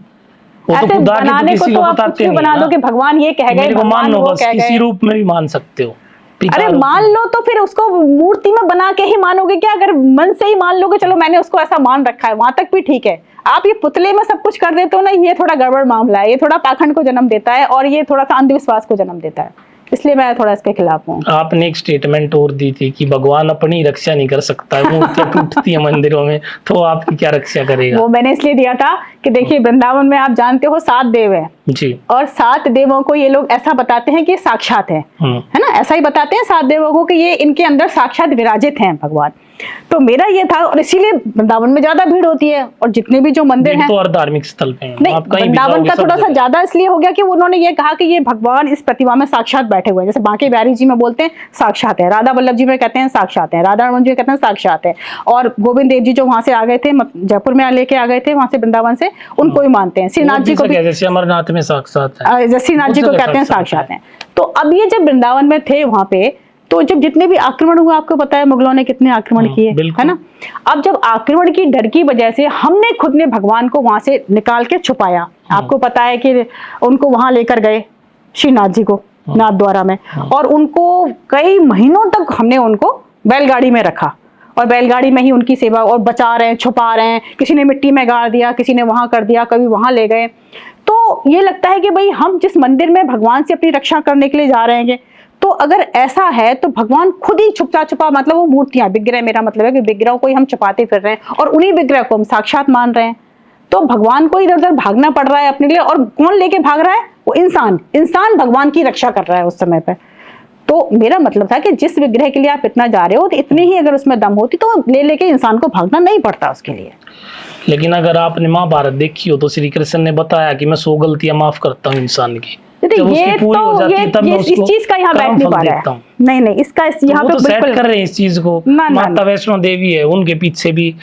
तो ऐसे खुद आके तो बनाने को किसी तो को आप कुछ बताते भी नहीं बना है दो कि ना। भगवान ये कह गए, मेरे को मान भगवान लो वो बस, कह किसी गए। रूप में भी मान सकते हो। पिता अरे रूप मान में। लो तो फिर उसको मूर्ति में बना के ही मानोगे क्या? अगर मन से ही मान लोगे चलो मैंने उसको ऐसा मान रखा है, वहां तक भी ठीक है। आप ये पुतले में सब कुछ कर देते हो ना, ये थोड़ा गड़बड़ मामला है, ये थोड़ा पाखंड को जन्म देता है और ये थोड़ा सा अंधविश्वास को जन्म देता है, इसलिए मैं थोड़ा इसके खिलाफ हूँ। आपने एक स्टेटमेंट और दी थी कि भगवान अपनी रक्षा नहीं कर सकता, मूर्तियां टूटती है मंदिरों में, तो आपकी क्या रक्षा करेगा? वो मैंने इसलिए दिया था कि देखिए वृंदावन में आप जानते हो 7 देव हैं जी। और 7 देवों को ये लोग ऐसा बताते हैं कि ये साक्षात है ना, ऐसा ही बताते हैं 7 देवों को कि ये इनके अंदर साक्षात विराजित हैं भगवान। तो मेरा ये था, और इसीलिए वृंदावन में ज्यादा भीड़ होती है और जितने भी जो मंदिर हैं तो और धार्मिक स्थल पे हैं। नहीं, आप कहीं भी वृंदावन जाओगे का सब थोड़ा सा जगह। ज्यादा इसलिए हो गया कि उन्होंने ये कहा कि ये भगवान इस प्रतिमा में साक्षात बैठे हुए हैं। जैसे बांके बिहारी जी में बोलते हैं साक्षात है, राधा वल्लभ जी में कहते हैं साक्षात है, राधा रमन जी में कहते हैं साक्षात है, और गोविंद देव जी जो वहां से आ गए थे, जयपुर में लेके आ गए थे वहां से वृंदावन से, उनको भी मानते हैं। श्रीनाथ जी को भी, जैसे अमरनाथ में साक्षात है, जैसे श्रीनाथ जी को कहते हैं साक्षात है। तो अब ये जब वृंदावन में थे वहां पे, तो जब जितने भी आक्रमण हुए, आपको पता है मुगलों ने कितने आक्रमण किए, है ना। अब जब आक्रमण की डर की वजह से हमने खुद ने भगवान को वहां से निकाल के छुपाया। आपको पता है कि उनको वहां लेकर गए श्रीनाथ जी को नाथ द्वारा में, और उनको कई महीनों तक हमने उनको बैलगाड़ी में रखा और बैलगाड़ी में ही उनकी सेवा, और बचा रहे हैं, छुपा रहे हैं, किसी ने मिट्टी में गाड़ दिया, किसी ने वहां कर दिया, कभी वहां ले गए। तो ये लगता है कि भाई हम जिस मंदिर में भगवान से अपनी रक्षा करने के लिए जा रहे हैं, तो अगर ऐसा है तो भगवान खुद ही छुपा छुपा, मतलब वो मूर्तियां, विग्रह, मेरा मतलब है कि विग्रहों को ही हम छुपाते फिर रहे हैं और उन्हीं विग्रह को हम साक्षात मान रहे हैं। तो भगवान को इधर उधर भागना पड़ रहा है अपने लिए, और कौन लेके भाग रहा है? वो इंसान भगवान की रक्षा कर रहा है उस समय पे। तो मेरा मतलब था कि जिस विग्रह के लिए आप इतना जा रहे हो, तो इतनी ही अगर उसमें दम होती तो ले लेके इंसान को भागना नहीं पड़ता उसके लिए। लेकिन अगर आपने महाभारत देखी हो तो श्री कृष्ण ने बताया कि मैं 100 गलतियां माफ करता हूँ इंसान की। दीदी जब उसकी ये पूरी हो तो जाती है, तब मैं इस उसको चीज का यहाँ बैठ कर्म नहीं फल पा रहा देखता है। हूँ। नहीं नहीं, इसका यहाँ वो पे तो सेट बिल्कुल कर रहे हैं इस चीज को। ना, ना, माता वैष्णो देवी है, उनके पीछे भी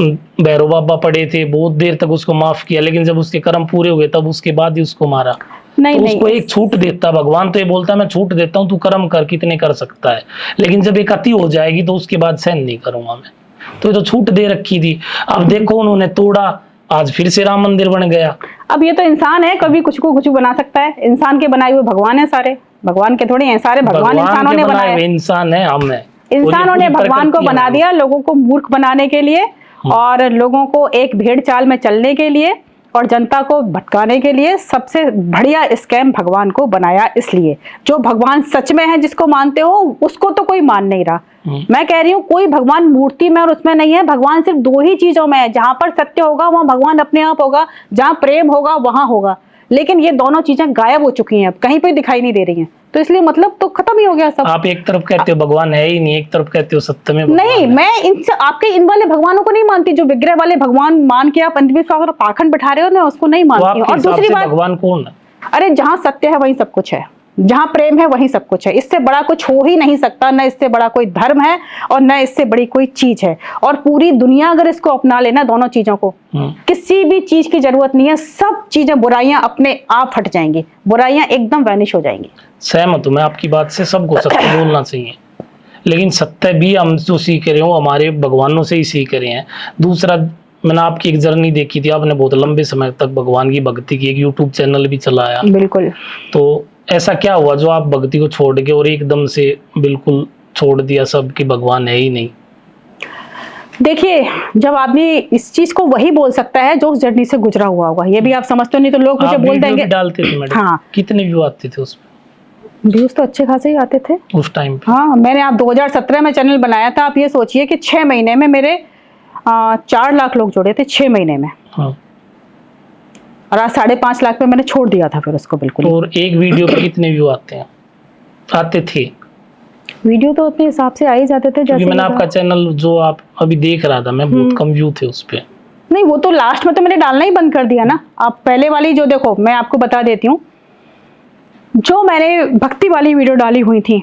भैरव बाबा पड़े थे, बहुत देर तक उसको माफ किया, लेकिन जब उसके कर्म पूरे हुए तब उसके बाद ही उसको मारा। नहीं तो नहीं उसको एक छूट देता भगवान, तो ये बोलता है मैं छूट देता हूँ, तू कर्म कर, कितने कर सकता है, लेकिन जब एक अति हो जाएगी तो उसके बाद सहन नहीं करूंगा मैं। तो ये तो छूट दे रखी थी, अब देखो उन्होंने तोड़ा, आज फिर से राम मंदिर बन गया। अब ये तो इंसान है, कभी कुछ को कुछ बना सकता है। इंसान के बनाए हुए भगवान है सारे, भगवान के थोड़े हैं सारे, भगवान इंसानों ने बनाए हुए इंसान है हम है। इंसानों ने भगवान को बना दिया लोगों को मूर्ख बनाने के लिए, और लोगों को एक भेड़ चाल में चलने के लिए, और जनता को भटकाने के लिए। सबसे बढ़िया स्कैम भगवान को बनाया, इसलिए जो भगवान सच में है जिसको मानते हो उसको तो कोई मान नहीं रहा। मैं कह रही हूँ कोई भगवान मूर्ति में और उसमें नहीं है, भगवान सिर्फ दो ही चीजों में है, जहां पर सत्य होगा वहां भगवान अपने आप होगा, जहां प्रेम होगा वहां होगा। लेकिन ये दोनों चीजें गायब हो चुकी हैं, अब कहीं पे दिखाई नहीं दे रही हैं, तो इसलिए मतलब तो खत्म ही हो गया सब। आप एक तरफ कहते हो भगवान है ही नहीं, एक तरफ कहते हो सत्य में नहीं, मैं इनसे आपके इन वाले भगवानों को नहीं मानती, जो विग्रह वाले भगवान मान के आप अंधविश्वास और पाखंड बैठा रहे हो, मैं उसको नहीं मानती हूँ। और दूसरी बात, भगवान कौन है? अरे जहाँ सत्य है वहीं सब कुछ है, जहाँ प्रेम है वहीं सब कुछ है, इससे बड़ा कुछ हो ही नहीं सकता, न इससे बड़ा कोई धर्म है और न इससे बड़ी कोई चीज है। और पूरी दुनिया अगर इसको अपना लेना दोनों चीजों को, किसी भी चीज की जरूरत नहीं है, सब चीजें बुराइयां अपने आप हट जाएंगी, बुराइयां एकदम वैनिश हो जाएंगी। सहमत हूं मैं आपकी बात से, सबको सत्य बोलना चाहिए, लेकिन सत्य भी हम जो सीख रहे हो हमारे भगवानों से ही सीख रहे हैं। दूसरा, मैंने आपकी एक जर्नी देखी थी, आपने बहुत लंबे समय तक भगवान की भक्ति की, एक यूट्यूब चैनल भी चलाया। बिल्कुल। तो ऐसा क्या हुआ जो आप भक्ति को छोड़ के और एकदम से बिल्कुल छोड़ दिया सब कि भगवान है ही नहीं? देखिए, जब आदमी इस चीज को वही बोल सकता है जो उस जर्नी से गुजरा हुआ होगा, ये भी आप समझते हो, नहीं तो लोग मुझे बोल देंगे। डालते थे मैडम? हाँ। कितने व्यू आते थे उसमें? व्यूज तो अच्छे खासे ही आते थे उस टाइम पे। हाँ, मैंने आप 2017 में चैनल बनाया था, आप ये सोचिए कि 6 महीने में मेरे 4 लाख लोग जुड़े थे 6 महीने में। हाँ। और आज 5.5 लाख पे मैंने छोड़ दिया था फिर उसको बिल्कुल। और एक वीडियो पे कितने व्यू आते हैं? आते थे? वीडियो तो अपने हिसाब से आ ही जाते थे, क्योंकि मैंने आपका चैनल जो आप अभी देख रहा था मैं, बहुत कम व्यू थे उस पे। नहीं, वो तो लास्ट में तो मैंने डालना ही बंद कर दिया ना। आप पहले वाली जो देखो, मैं आपको बता देती हूँ, जो मैंने भक्ति वाली वीडियो डाली हुई थी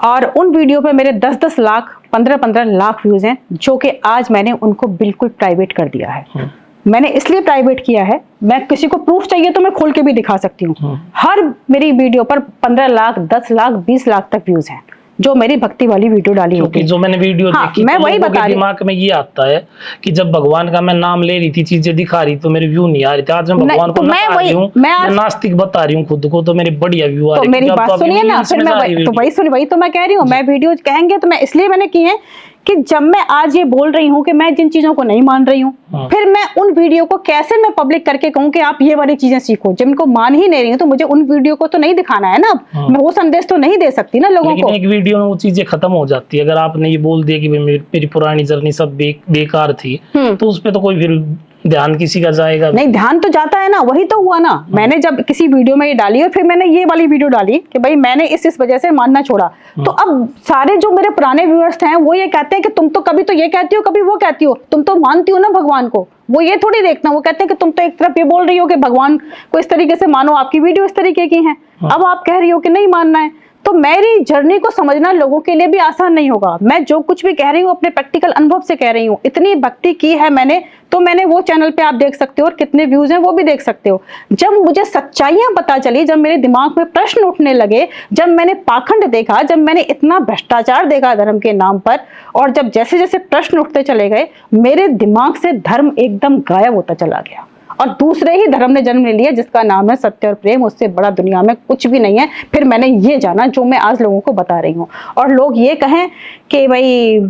और उन वीडियो पे मेरे 10-10 लाख 15-15 लाख व्यूज हैं, जो कि आज मैंने उनको बिल्कुल प्राइवेट कर दिया है। मैंने इसलिए प्राइवेट किया है, मैं किसी को प्रूफ चाहिए तो मैं खोल के भी दिखा सकती हूँ। हर मेरी वीडियो पर 15 लाख 10 लाख 20 लाख तक व्यूज हैं, जो मेरी भक्ति वाली वीडियो डाली होती है। जो मैंने वीडियो देखी, मैं तो वही लोगों बता के रही दिमाग में ये आता है कि जब भगवान का मैं नाम ले रही थी, चीजें दिखा रही तो मेरे व्यू नहीं आ रहे थे। आज मैं भगवान को मैं रही हूँ, मैं नास्तिक बता रही हूँ खुद को, तो मेरे बढ़िया व्यू आ रहे हैं। मेरी बात सुनिए ना, फिर मैं वही तो मैं कह रही हूँ, मैं वीडियो कहेंगे तो मैं इसलिए मैंने की है कि जब मैं आज ये बोल रही हूँ कि मैं जिन चीजों को नहीं मान रही हूँ, फिर मैं उन वीडियो को कैसे मैं पब्लिक करके कहूँ कि आप ये वाली चीजें सीखो। जब इनको मान ही नहीं रही हूँ तो मुझे उन वीडियो को तो नहीं दिखाना है ना। मैं वो संदेश तो नहीं दे सकती ना लोगों को। एक वीडियो में वो चीजें खत्म हो जाती है। अगर आपने ये बोल दिया कि मेरी पुरानी जर्नी सब बेकार थी, तो उस पर तो कोई फिर ध्यान किसी का जाएगा नहीं। ध्यान तो जाता है ना, वही तो हुआ ना। मैंने जब किसी वीडियो में ये डाली और फिर मैंने ये वाली वीडियो डाली कि भाई मैंने इस वजह से मानना छोड़ा, तो अब सारे जो मेरे पुराने व्यूअर्स हैं वो ये कहते हैं कि तुम तो कभी तो ये कहती हो कभी वो कहती हो, तुम तो मानती हो ना भगवान को। वो ये थोड़ी देखना, वो कहते हैं कि तुम तो एक तरफ ये बोल रही हो कि भगवान को इस तरीके से मानो, आपकी वीडियो इस तरीके की है, अब आप कह रही हो कि नहीं मानना है। तो मेरी जर्नी को समझना लोगों के लिए भी आसान नहीं होगा। मैं जो कुछ भी कह रही हूँ अपने प्रैक्टिकल अनुभव से कह रही हूँ। इतनी भक्ति की है मैंने, तो मैंने वो चैनल पे आप देख सकते हो और कितने व्यूज हैं वो भी देख सकते हो। जब मुझे सच्चाइयां पता चली, जब मेरे दिमाग में प्रश्न उठने लगे, जब मैंने पाखंड देखा, जब मैंने इतना भ्रष्टाचार देखा धर्म के नाम पर, और जब जैसे जैसे प्रश्न उठते चले गए, मेरे दिमाग से धर्म एकदम गायब होता चला गया और दूसरे ही धर्म ने जन्म ले लिया जिसका नाम है सत्य और प्रेम। उससे बड़ा दुनिया में कुछ भी नहीं है। फिर मैंने ये जाना जो मैं आज लोगों को बता रही हूँ। और लोग ये कहें कि भाई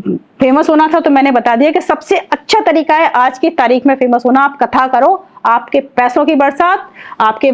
फेमस होना था, तो मैंने बता दिया कि सबसे अच्छा तरीका है आज की तारीख में फेमस होना, आप कथा करो, आपके पैसों की बरसात, आपके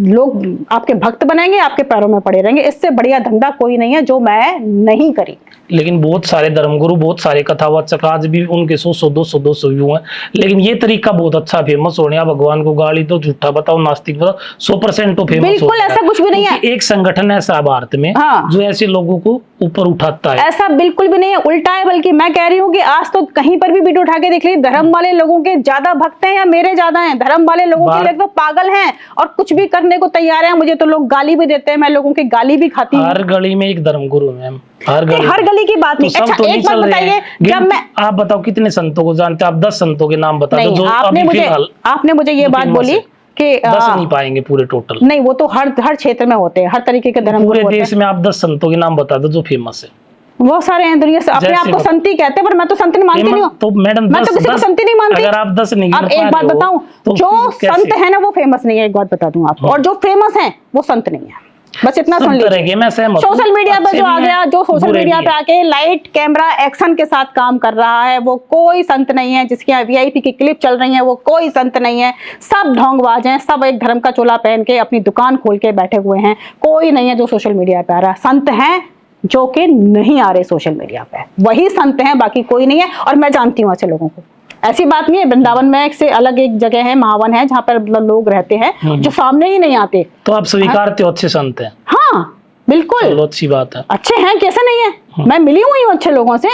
लोग आपके भक्त बनेंगे, आपके पैरों में पड़े रहेंगे। इससे बढ़िया धंधा कोई नहीं है, जो मैं नहीं करी। लेकिन बहुत सारे धर्मगुरु, बहुत सारे कथावाचक आज भी उनके 100-200 व्यू हैं, लेकिन ये तरीका बहुत अच्छा फेमस होने, भगवान को गाली दो, झूठा बताओ, नास्तिक बताओ, 100% तो फेमस। बिल्कुल ऐसा कुछ भी नहीं है। एक संगठन ऐसा भारत में जो ऐसे लोगों को ऊपर उठाता है, ऐसा बिल्कुल भी नहीं है। उल्टा है, बल्कि मैं कह रही हूँ कि आज तो कहीं पर भी वीडियो उठा के देख ली, धर्म वाले लोगों के ज्यादा भक्त हैं या मेरे ज्यादा हैं? धर्म वाले लोगों के लिए तो पागल हैं और कुछ भी करने को तैयार हैं। मुझे तो लोग गाली भी देते हैं, मैं लोगों की गाली भी खाती हूँ। हर गली में एक धर्म गुरु मैम, हर गली की बात नहीं। तो अच्छा एक बात बताइए, जब मैं आप बताओ कितने संतों को जानते हैं आप? 10 संतों के नाम बता दो जो आपने मुझे ये बात बोली कि 10 नहीं पाएंगे पूरे टोटल। नहीं, वो तो हर क्षेत्र में होते हैं, हर तरीके के धर्म पूरे देश में आप 10 संतों के नाम बता दो जो फेमस है। बहुत सारे हैं दुनिया से, अपने आप को संत ही कहते हैं, पर मैं तो संत नहीं मानती नहीं हूँ। तो मैडम मैं तो किसी को संत नहीं मानती। अगर आप 10 नहीं अब एक बात बताऊं, जो संत है ना वो फेमस नहीं है, एक बात बता दूं आपको, और जो फेमस है वो संत नहीं है। बस इतना सुन लीजिए। सोशल मीडिया पे जो आ गया, जो सोशल मीडिया पे आके लाइट कैमरा एक्शन के साथ काम कर रहा है, वो कोई संत नहीं है। जिसके यहाँ VIP की क्लिप चल रही है वो कोई संत नहीं है। सब ढोंगबाज हैं, सब एक धर्म का चोला पहन के अपनी दुकान खोल के बैठे हुए हैं। कोई नहीं है जो सोशल मीडिया पे आ रहा है। संत हैं जो कि नहीं आ रहे सोशल मीडिया पे, वही संत हैं, बाकी कोई नहीं है। और मैं जानती हूँ ऐसे लोगों को, ऐसी बात नहीं है। वृंदावन में एक से अलग एक जगह है, महावन है, जहाँ पर लोग रहते हैं जो सामने ही नहीं आते। तो आप स्वीकारते हो अच्छे संत हैं? हाँ बिल्कुल, अच्छी बात है। अच्छे हैं, कैसे नहीं है? मैं मिली हुई हूँ अच्छे लोगों से,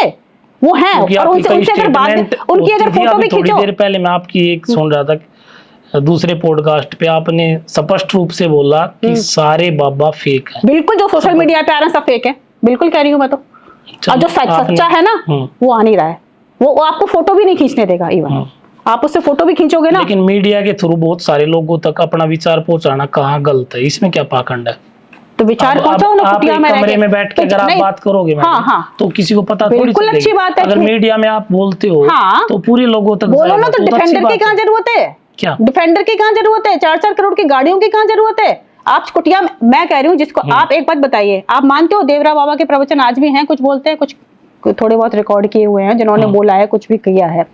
वो हैं। और उनसे अगर बात, उनकी अगर फोटो भी खींचो। थोड़ी देर पहले मैं आपकी एक सुन रहा था दूसरे पॉडकास्ट पे, आपने स्पष्ट रूप से बोला कि सारे बाबा फेक हैं। बिल्कुल, जो सोशल मीडिया पे आ रहे हैं सब फेक है, बिल्कुल कह रही हूँ मैं तो। और जो सच्चा है ना वो आ नहीं रहा है, वो आपको फोटो भी नहीं खींचने देगा। इवन आप उससे फोटो भी खींचोगे ना। लेकिन मीडिया के थ्रू बहुत सारे लोगों तक अपना विचार पहुंचाना कहाँ गलत है? इसमें क्या पाखंड है? तो विचार पहुंचाओ ना, कुटिया में कमरे में बैठ के अगर आप बात करोगे तो किसी को पता थोड़ी बिल्कुल अच्छी बात है। अगर मीडिया में आप बोलते हो तो पूरे लोगों तक बोलो ना। तो डिफेंडर की कहाँ जरूरत है? क्या डिफेंडर की कहाँ जरूरत है? 4-4 करोड़ की गाड़ियों की कहाँ जरूरत है? आप कुटिया में, मैं कह रही हूँ जिसको आप एक बात बताइए, आप मानते हो देवरा बाबा के प्रवचन आज भी हैं? कुछ बोलते हैं, कुछ थोड़े बहुत रिकॉर्ड किए हुए हैं जिन्होंने बोला है, कुछ भी किया है।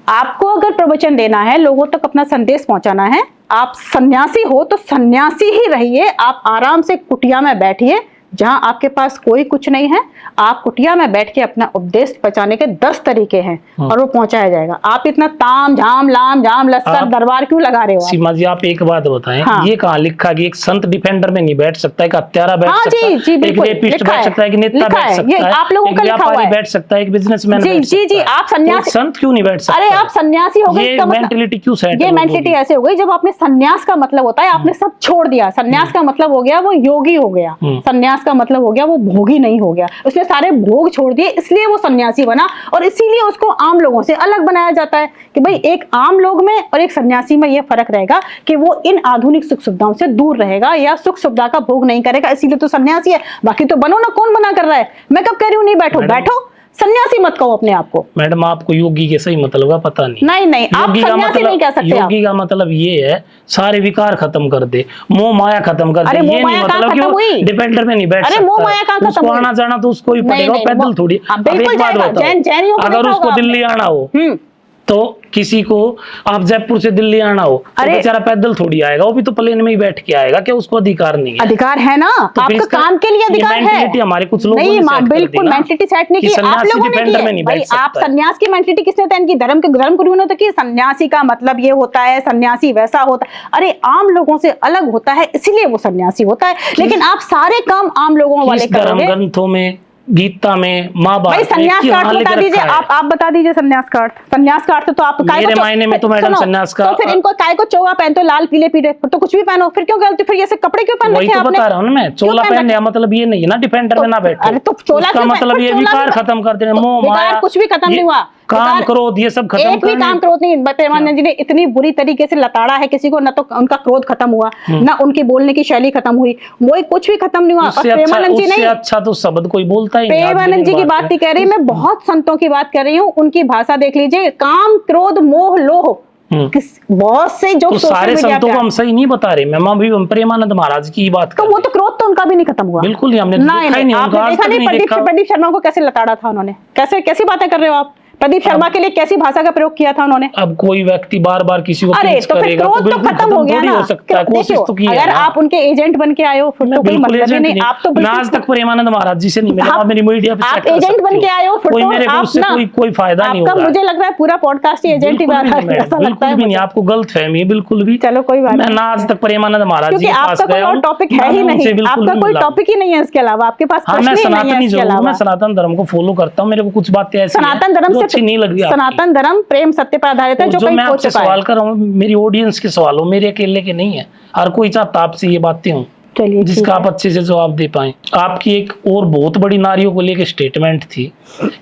आपको अगर प्रवचन देना है, लोगों तक अपना संदेश पहुंचाना है, आप सन्यासी हो तो सन्यासी ही रहिए। आप आराम से कुटिया में बैठिए जहां आपके पास कोई कुछ नहीं है। आप कुटिया में बैठ के अपना उपदेश पहुंचाने के 10 तरीके हैं और वो पहुंचाया जाएगा। आप इतना ताम झाम लाम जाम लश्कर दरबार क्यों लगा रहे हो? सीमा जी आप एक बात बताएं, ये कहाँ लिखा कि एक संत डिफेंडर में नहीं बैठ सकता, एक हत्यारा बैठ सकता है, एक रेपिस्ट बैठ सकता है, एक नेता बैठ सकता है, आप लोगों का लिखा हुआ है, बैठ सकता है, एक बिजनेसमैन बैठ सकता है। जी आप सन्यासी, संत क्यों नहीं बैठ सकता? अरे आप सन्यासी हो गए, ये मेंटलिटी क्यों सेट? ये मेंटलिटी ऐसे हो गई जब आपने सन्यास का मतलब होता है आपने सब छोड़ दिया। सन्यास का मतलब हो गया वो योगी हो गया, सन्यास का मतलब हो गया वो भोगी नहीं हो गया। उसने सारे भोग छोड़ दिए, इसलिए वो सन्यासी बना। और इसीलिए उसको आम लोगों से अलग बनाया जाता है कि भाई एक आम लोग में और एक सन्यासी में ये फर्क रहेगा कि वो इन आधुनिक सुख सुविधाओं से दूर रहेगा या सुख सुविधा का भोग नहीं करेगा, इसीलिए तो सन्यासी है। बाकी तो बनो ना, कौन मना कर रहा है? मैं कब कह रही हूँ नहीं बैठो, बैठो, सन्यासी मत कहो अपने आप को। मैडम आपको योगी के सही मतलब का पता नहीं। नहीं आप सन्यासी नहीं कह सकते। योगी का मतलब ये है सारे विकार खत्म कर दे, मोह माया खत्म कर दे। ये नहीं मतलब कि वो डिपेंडर में नहीं बैठ सकता। अरे मोह माया कहाँ खत्म हुई? आना जाना तो उसको ही पड़ेगा, पैदल थोड़ी। अगर उसको दिल्ली आना हो तो किसी को, आप जयपुर से दिल्ली आना हो तो बेचारा पैदल थोड़ी आएगा, वो भी तो प्लेन में ही बैठ के आएगा। क्या उसको अधिकार नहीं है? अधिकार है ना, आपका काम के लिए अधिकार है। हमारे कुछ लोग नहीं, बिल्कुल मेंटलिटी सेट नहीं की, आप लोगों ने की। आप सन्यास की मेंटलिटी किसने तय की? धर्म गुरुओं ने तो की। सन्यासी का मतलब ये होता है, सन्यासी वैसा होता है। अरे आम लोगों से अलग होता है, इसीलिए वो सन्यासी होता है। लेकिन आप सारे काम आम लोगों वाले करोगे। ग्रंथों में, गीता में, महाभारत सन्यास का अर्थ बता दीजिए। आप बता दीजिए सन्यास का अर्थ। सन्यास का अर्थ तो आप मेरे मायने में तो मैडम सन्यास का, तो फिर इनको काय को चोगा पहनते हो, लाल पीले पीले, तो कुछ भी पहनो, फिर क्यों गलती? फिर ऐसे कपड़े क्यों पहन रखे आपने? बता रहा हूं मैं, चोला पहनने का मतलब ये नहीं है ना डिफेंडर में ना बैठो। अरे तो चोला का मतलब ये विकार खत्म कर देना, मोह माया कुछ भी खत्म नहीं हुआ, काम क्रोध ये सब खत्म। एक भी काम क्रोध नहीं। प्रेमानंद जी ने इतनी बुरी तरीके से लताड़ा है किसी को, ना तो उनका क्रोध खत्म हुआ, ना उनकी बोलने की शैली खत्म हुई, वो कुछ भी खत्म नहीं हुआ। और प्रेमानंद जी नहीं, अच्छा तो शब्द कोई बोलता ही नहीं। प्रेमानंद जी की बात नहीं कह रही मैं, बहुत संतों की बात कर रही हूँ। उनकी भाषा देख लीजिए, काम क्रोध मोह लोह, बहुत से जो तो सारे संतों को हम सही नहीं बता रहे। मैं अभी प्रेमानंद महाराज की बात तो वो तो क्रोध तो उनका भी नहीं खत्म हुआ। बिल्कुल नहीं, हमने देखा ही नहीं। आपने देखा नहीं प्रदीप शर्मा को कैसे लताड़ा था उन्होंने? कैसी बातें कर रहे हो आप? प्रदीप शर्मा के लिए कैसी भाषा का प्रयोग किया था उन्होंने? अब कोई व्यक्ति बार बार किसी को अरे पिंच तो फिर करेगा क्रोध तो बिल्कुल खत्म हो गया थोड़ी ना। हो सकता है, कोशिश देखो, तो की है अगर ना। आप उनके एजेंट बन के आए हो फिर तो कोई बिल्कुल मतलब ही एजेंट नहीं। आप तो मैं आज तक प्रेमानंद महाराज जी से नहीं मिला, आप मेरी मीडिया पे आप check कर एजेंट सकते बन के आए हो फिर कोई तो मेरे को आप उससे ना कोई फायदा नहीं आपका होगा। मुझे लग रहा है पूरा पॉडकास्ट ही एजेंट ही बना रहा है, ऐसा लगता बिल्कुल है भी नहीं, मुझे। आपको गलत फहमी है बिल्कुल भी। चलो कोई बात मैं नहीं। ना आज तक प्रेमानंद महाराज जी क्योंकि के पास आपका कोई गया और हूं, टॉपिक ना है ही मैं उनसे नहीं, बिल्कुल आपका भी कोई मिला हूं। टॉपिक ही नहीं है इसके अलावा, आपके पास हाँ प्रश्न मैं ही नहीं है सनातनी इसके जरूर हूं, मैं अलावा। सनातन धर्म को फॉलो करता हूँ, मेरे को कुछ बातें ऐसी सनातन हैं धर्म जो से अच्छी नहीं लग रही आपकी। सनातन धर्म प्रेम सत्य पर आधारित है, जो जो कहीं मैं हो आपसे चुका सवाल है। कर रहा हूँ मेरी ऑडियंस के सवाल हो, मेरे अकेले के नहीं है, हर कोई चाहता आपसे ये बातें हों चलिए जिसका आप अच्छे से जवाब दे पाए। आपकी एक और बहुत बड़ी नारियों को लेकर स्टेटमेंट थी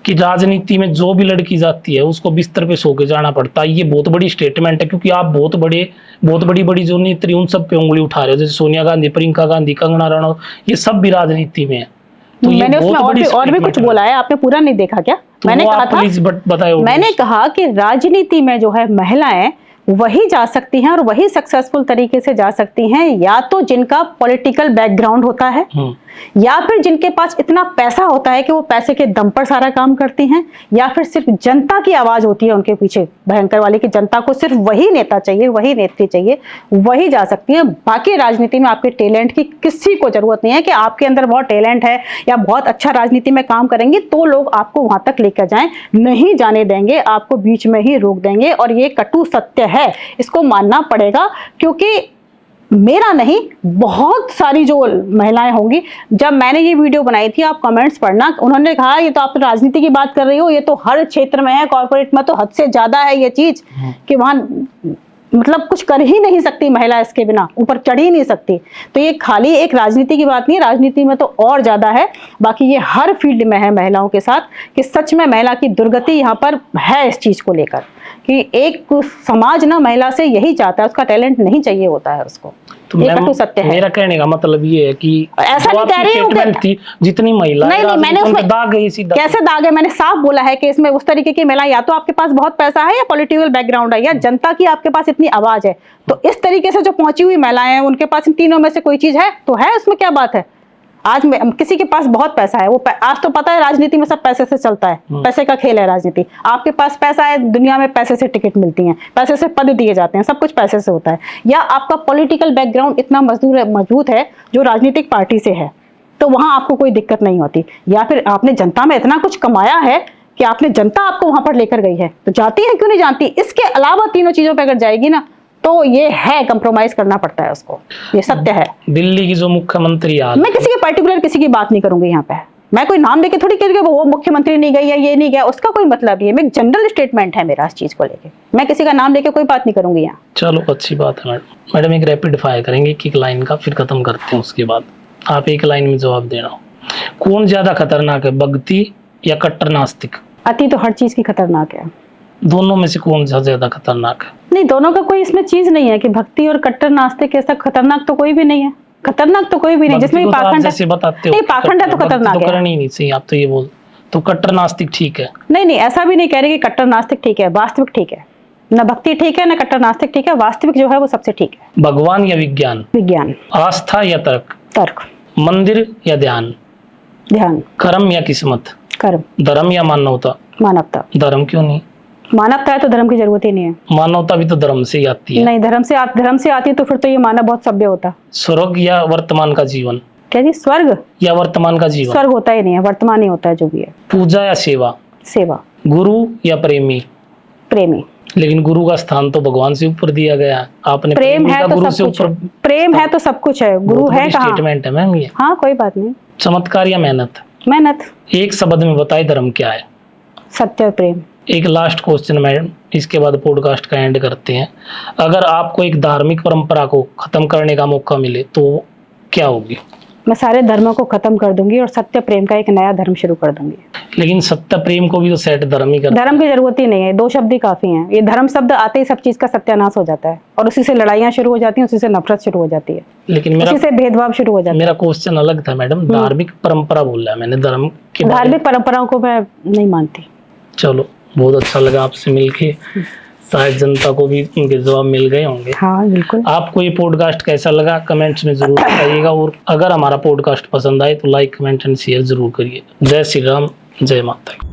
कि राजनीति में जो भी लड़की जाती है उसको बिस्तर पे सो के जाना पड़ता है। ये बहुत बड़ी स्टेटमेंट है, क्योंकि आप बहुत बड़ी जो नेत्री उन सब पे उंगली उठा रहे हो, जैसे सोनिया गांधी, प्रियंका गांधी, कंगना रनौत, ये सब भी राजनीति में है। तो ये मैंने उसमें बहुत बड़ी और भी कुछ statement है। बोला है, आपने पूरा नहीं देखा क्या? तो मैंने वो कहा आप था, प्लीज बताए। मैंने कहा कि राजनीति में जो है महिलाएं वही जा सकती हैं और वही सक्सेसफुल तरीके से जा सकती हैं या तो जिनका पॉलिटिकल बैकग्राउंड होता है या फिर जिनके पास इतना पैसा होता है कि वो पैसे के दम पर सारा काम करती हैं, या फिर सिर्फ जनता की आवाज होती है उनके पीछे भयंकर वाली कि जनता को सिर्फ वही नेता चाहिए, वही नेत्री चाहिए, वही जा सकती हैं। बाकी राजनीति में आपके टैलेंट की किसी को जरूरत नहीं है कि आपके अंदर बहुत टैलेंट है या बहुत अच्छा राजनीति में काम करेंगे तो लोग आपको वहां तक लेकर जाएं, नहीं जाने देंगे, आपको बीच में ही रोक देंगे। और ये कटु सत्य है, इसको मानना पड़ेगा, क्योंकि मेरा नहीं बहुत सारी जो महिलाएं होंगी, जब मैंने ये वीडियो बनाई थी आप कमेंट्स पढ़ना, उन्होंने कहा ये तो आप राजनीति की बात कर रही हो, ये तो हर क्षेत्र में है, कॉर्पोरेट में तो हद से ज्यादा है ये चीज कि वहां मतलब कुछ कर ही नहीं सकती महिला, इसके बिना ऊपर चढ़ ही नहीं सकती। तो ये खाली एक राजनीति की बात नहीं है, राजनीति में तो और ज्यादा है। बाकी ये हर फील्ड में है महिलाओं के साथ कि सच में महिला की दुर्गति यहाँ पर है इस चीज को लेकर कि एक समाज ना महिला से यही चाहता है, उसका टैलेंट नहीं चाहिए होता है उसको। तो ये कटु सत्य है। मेरा कहने का मतलब ये है कि ऐसा नहीं कह रही हूँ statement थी जितनी महिला नहीं मैंने उसमें दाग गई सीधा। कैसे दाग है? मैंने साफ बोला है कि इसमें उस तरीके की महिला या तो आपके पास बहुत पैसा है या पॉलिटिकल बैकग्राउंड है या जनता की आपके पास इतनी आवाज है, तो इस तरीके से जो पहुंची हुई महिलाएं हैं उनके पास इन तीनों में से कोई चीज है तो है, उसमें क्या बात है। आज किसी के पास बहुत पैसा है, वो आज तो पता है राजनीति में सब पैसे से चलता है, पैसे का खेल है राजनीति। आपके पास पैसा है, दुनिया में पैसे से टिकट मिलती हैं, पैसे से पद दिए जाते हैं, सब कुछ पैसे से होता है। या आपका पॉलिटिकल बैकग्राउंड इतना मजबूत है जो राजनीतिक पार्टी से है, तो वहां आपको कोई दिक्कत नहीं होती। या फिर आपने जनता में इतना कुछ कमाया है कि आपने जनता आपको वहां पर लेकर गई है, तो जाती है क्यों नहीं जानती। इसके अलावा तीनों चीजों पर अगर जाएगी ना तो ये है, कंप्रोमाइज करना पड़ता है उसको, ये सत्य है। दिल्ली की जो मुख्यमंत्री आज, मैं किसी के पर्टिकुलर किसी की बात नहीं करूंगी यहाँ पे, मैं कोई नाम लेके थोड़ी कह रही हूँ वो मुख्यमंत्री नहीं गई या ये नहीं गया, उसका कोई मतलब नहीं है। मैं जनरल स्टेटमेंट है मेरा इस चीज को लेके, मैं किसी का नाम लेके कोई बात नहीं करूंगी यहाँ। चलो अच्छी बात है मैडम एक रैपिड फायर करेंगे एक लाइन का, फिर खत्म करते हैं। उसके बाद आप एक लाइन में जवाब देना। कौन ज्यादा खतरनाक है, भक्ति या कट्टर नास्तिक? अति तो हर चीज की खतरनाक है। दोनों में से कौन सा ज्यादा खतरनाक है? नहीं, दोनों का कोई इसमें चीज नहीं है कि भक्ति और कट्टर नास्तिक ऐसा खतरनाक तो कोई भी नहीं है। खतरनाक तो कोई भी नहीं, जिसमें पाखंड जैसे बताते हो नहीं, पाखंड है तो खतरनाक है, करनी नहीं चाहिए। आप तो ये बोल तो कट्टर नास्तिक ठीक है? नहीं ऐसा भी नहीं कह रहे कि कट्टर नास्तिक ठीक है, वास्तविक ठीक है। न भक्ति ठीक है न कट्टर नास्तिक ठीक है, वास्तविक जो है वो सबसे ठीक है। भगवान या विज्ञान? विज्ञान। आस्था या तर्क? तर्क। मंदिर या ध्यान? ध्यान। कर्म या किस्मत? कर्म। धर्म या मानवता? मानवता। धर्म क्यों नहीं? मानवता है तो धर्म की जरूरत ही नहीं है। मानवता भी तो धर्म से ही आती है। नहीं, धर्म से आती है तो फिर तो ये मानव बहुत सभ्य होता। स्वर्ग या वर्तमान का जीवन? क्या जी? स्वर्ग या वर्तमान का जीवन? स्वर्ग होता ही नहीं है, वर्तमान ही होता है जो भी है। पूजा या सेवा? सेवा। गुरु या प्रेमी? प्रेमी। लेकिन गुरु का स्थान तो भगवान से ऊपर दिया गया है। आपने प्रेम है तो गुरु सब से कुछ ऊपर है। प्रेम है तो सब कुछ है, गुरु है कहाँ? स्टेटमेंट है मैम ये। हाँ कोई बात नहीं। चमत्कार या मेहनत? मेहनत। एक शब्द में बताए धर्म क्या है? सत्य और प्रेम। एक लास्ट क्वेश्चन मैडम, इसके बाद पॉडकास्ट का एंड करते हैं। अगर आपको एक धार्मिक परंपरा को खत्म करने का मौका मिले तो क्या होगी? मैं सारे धर्मों को खत्म कर दूंगी और सत्य प्रेम का एक नया धर्म शुरू कर दूंगी। लेकिन सत्य प्रेम को भी तो सेट धर्म ही करता है। धर्म की जरूरत ही नहीं है, 2 शब्द ही काफी हैं। ये धर्म शब्द आते ही सब चीज का सत्यानाश हो जाता है और उसी से लड़ाइयाँ शुरू हो जाती हैं, उसी से नफरत शुरू हो जाती है, लेकिन उसी से भेदभाव शुरू हो जाता है। मेरा क्वेश्चन अलग था मैडम, धार्मिक परंपरा बोला है मैंने, धर्म के धार्मिक परंपराओं को मैं नहीं मानती। चलो बहुत अच्छा लगा आपसे मिलके, शायद जनता को भी उनके जवाब मिल गए होंगे। हाँ बिल्कुल। आपको ये पॉडकास्ट कैसा लगा कमेंट्स में जरूर बताइएगा, और अगर हमारा पॉडकास्ट पसंद आए तो लाइक कमेंट एंड शेयर जरूर करिए। जय श्री राम, जय माता।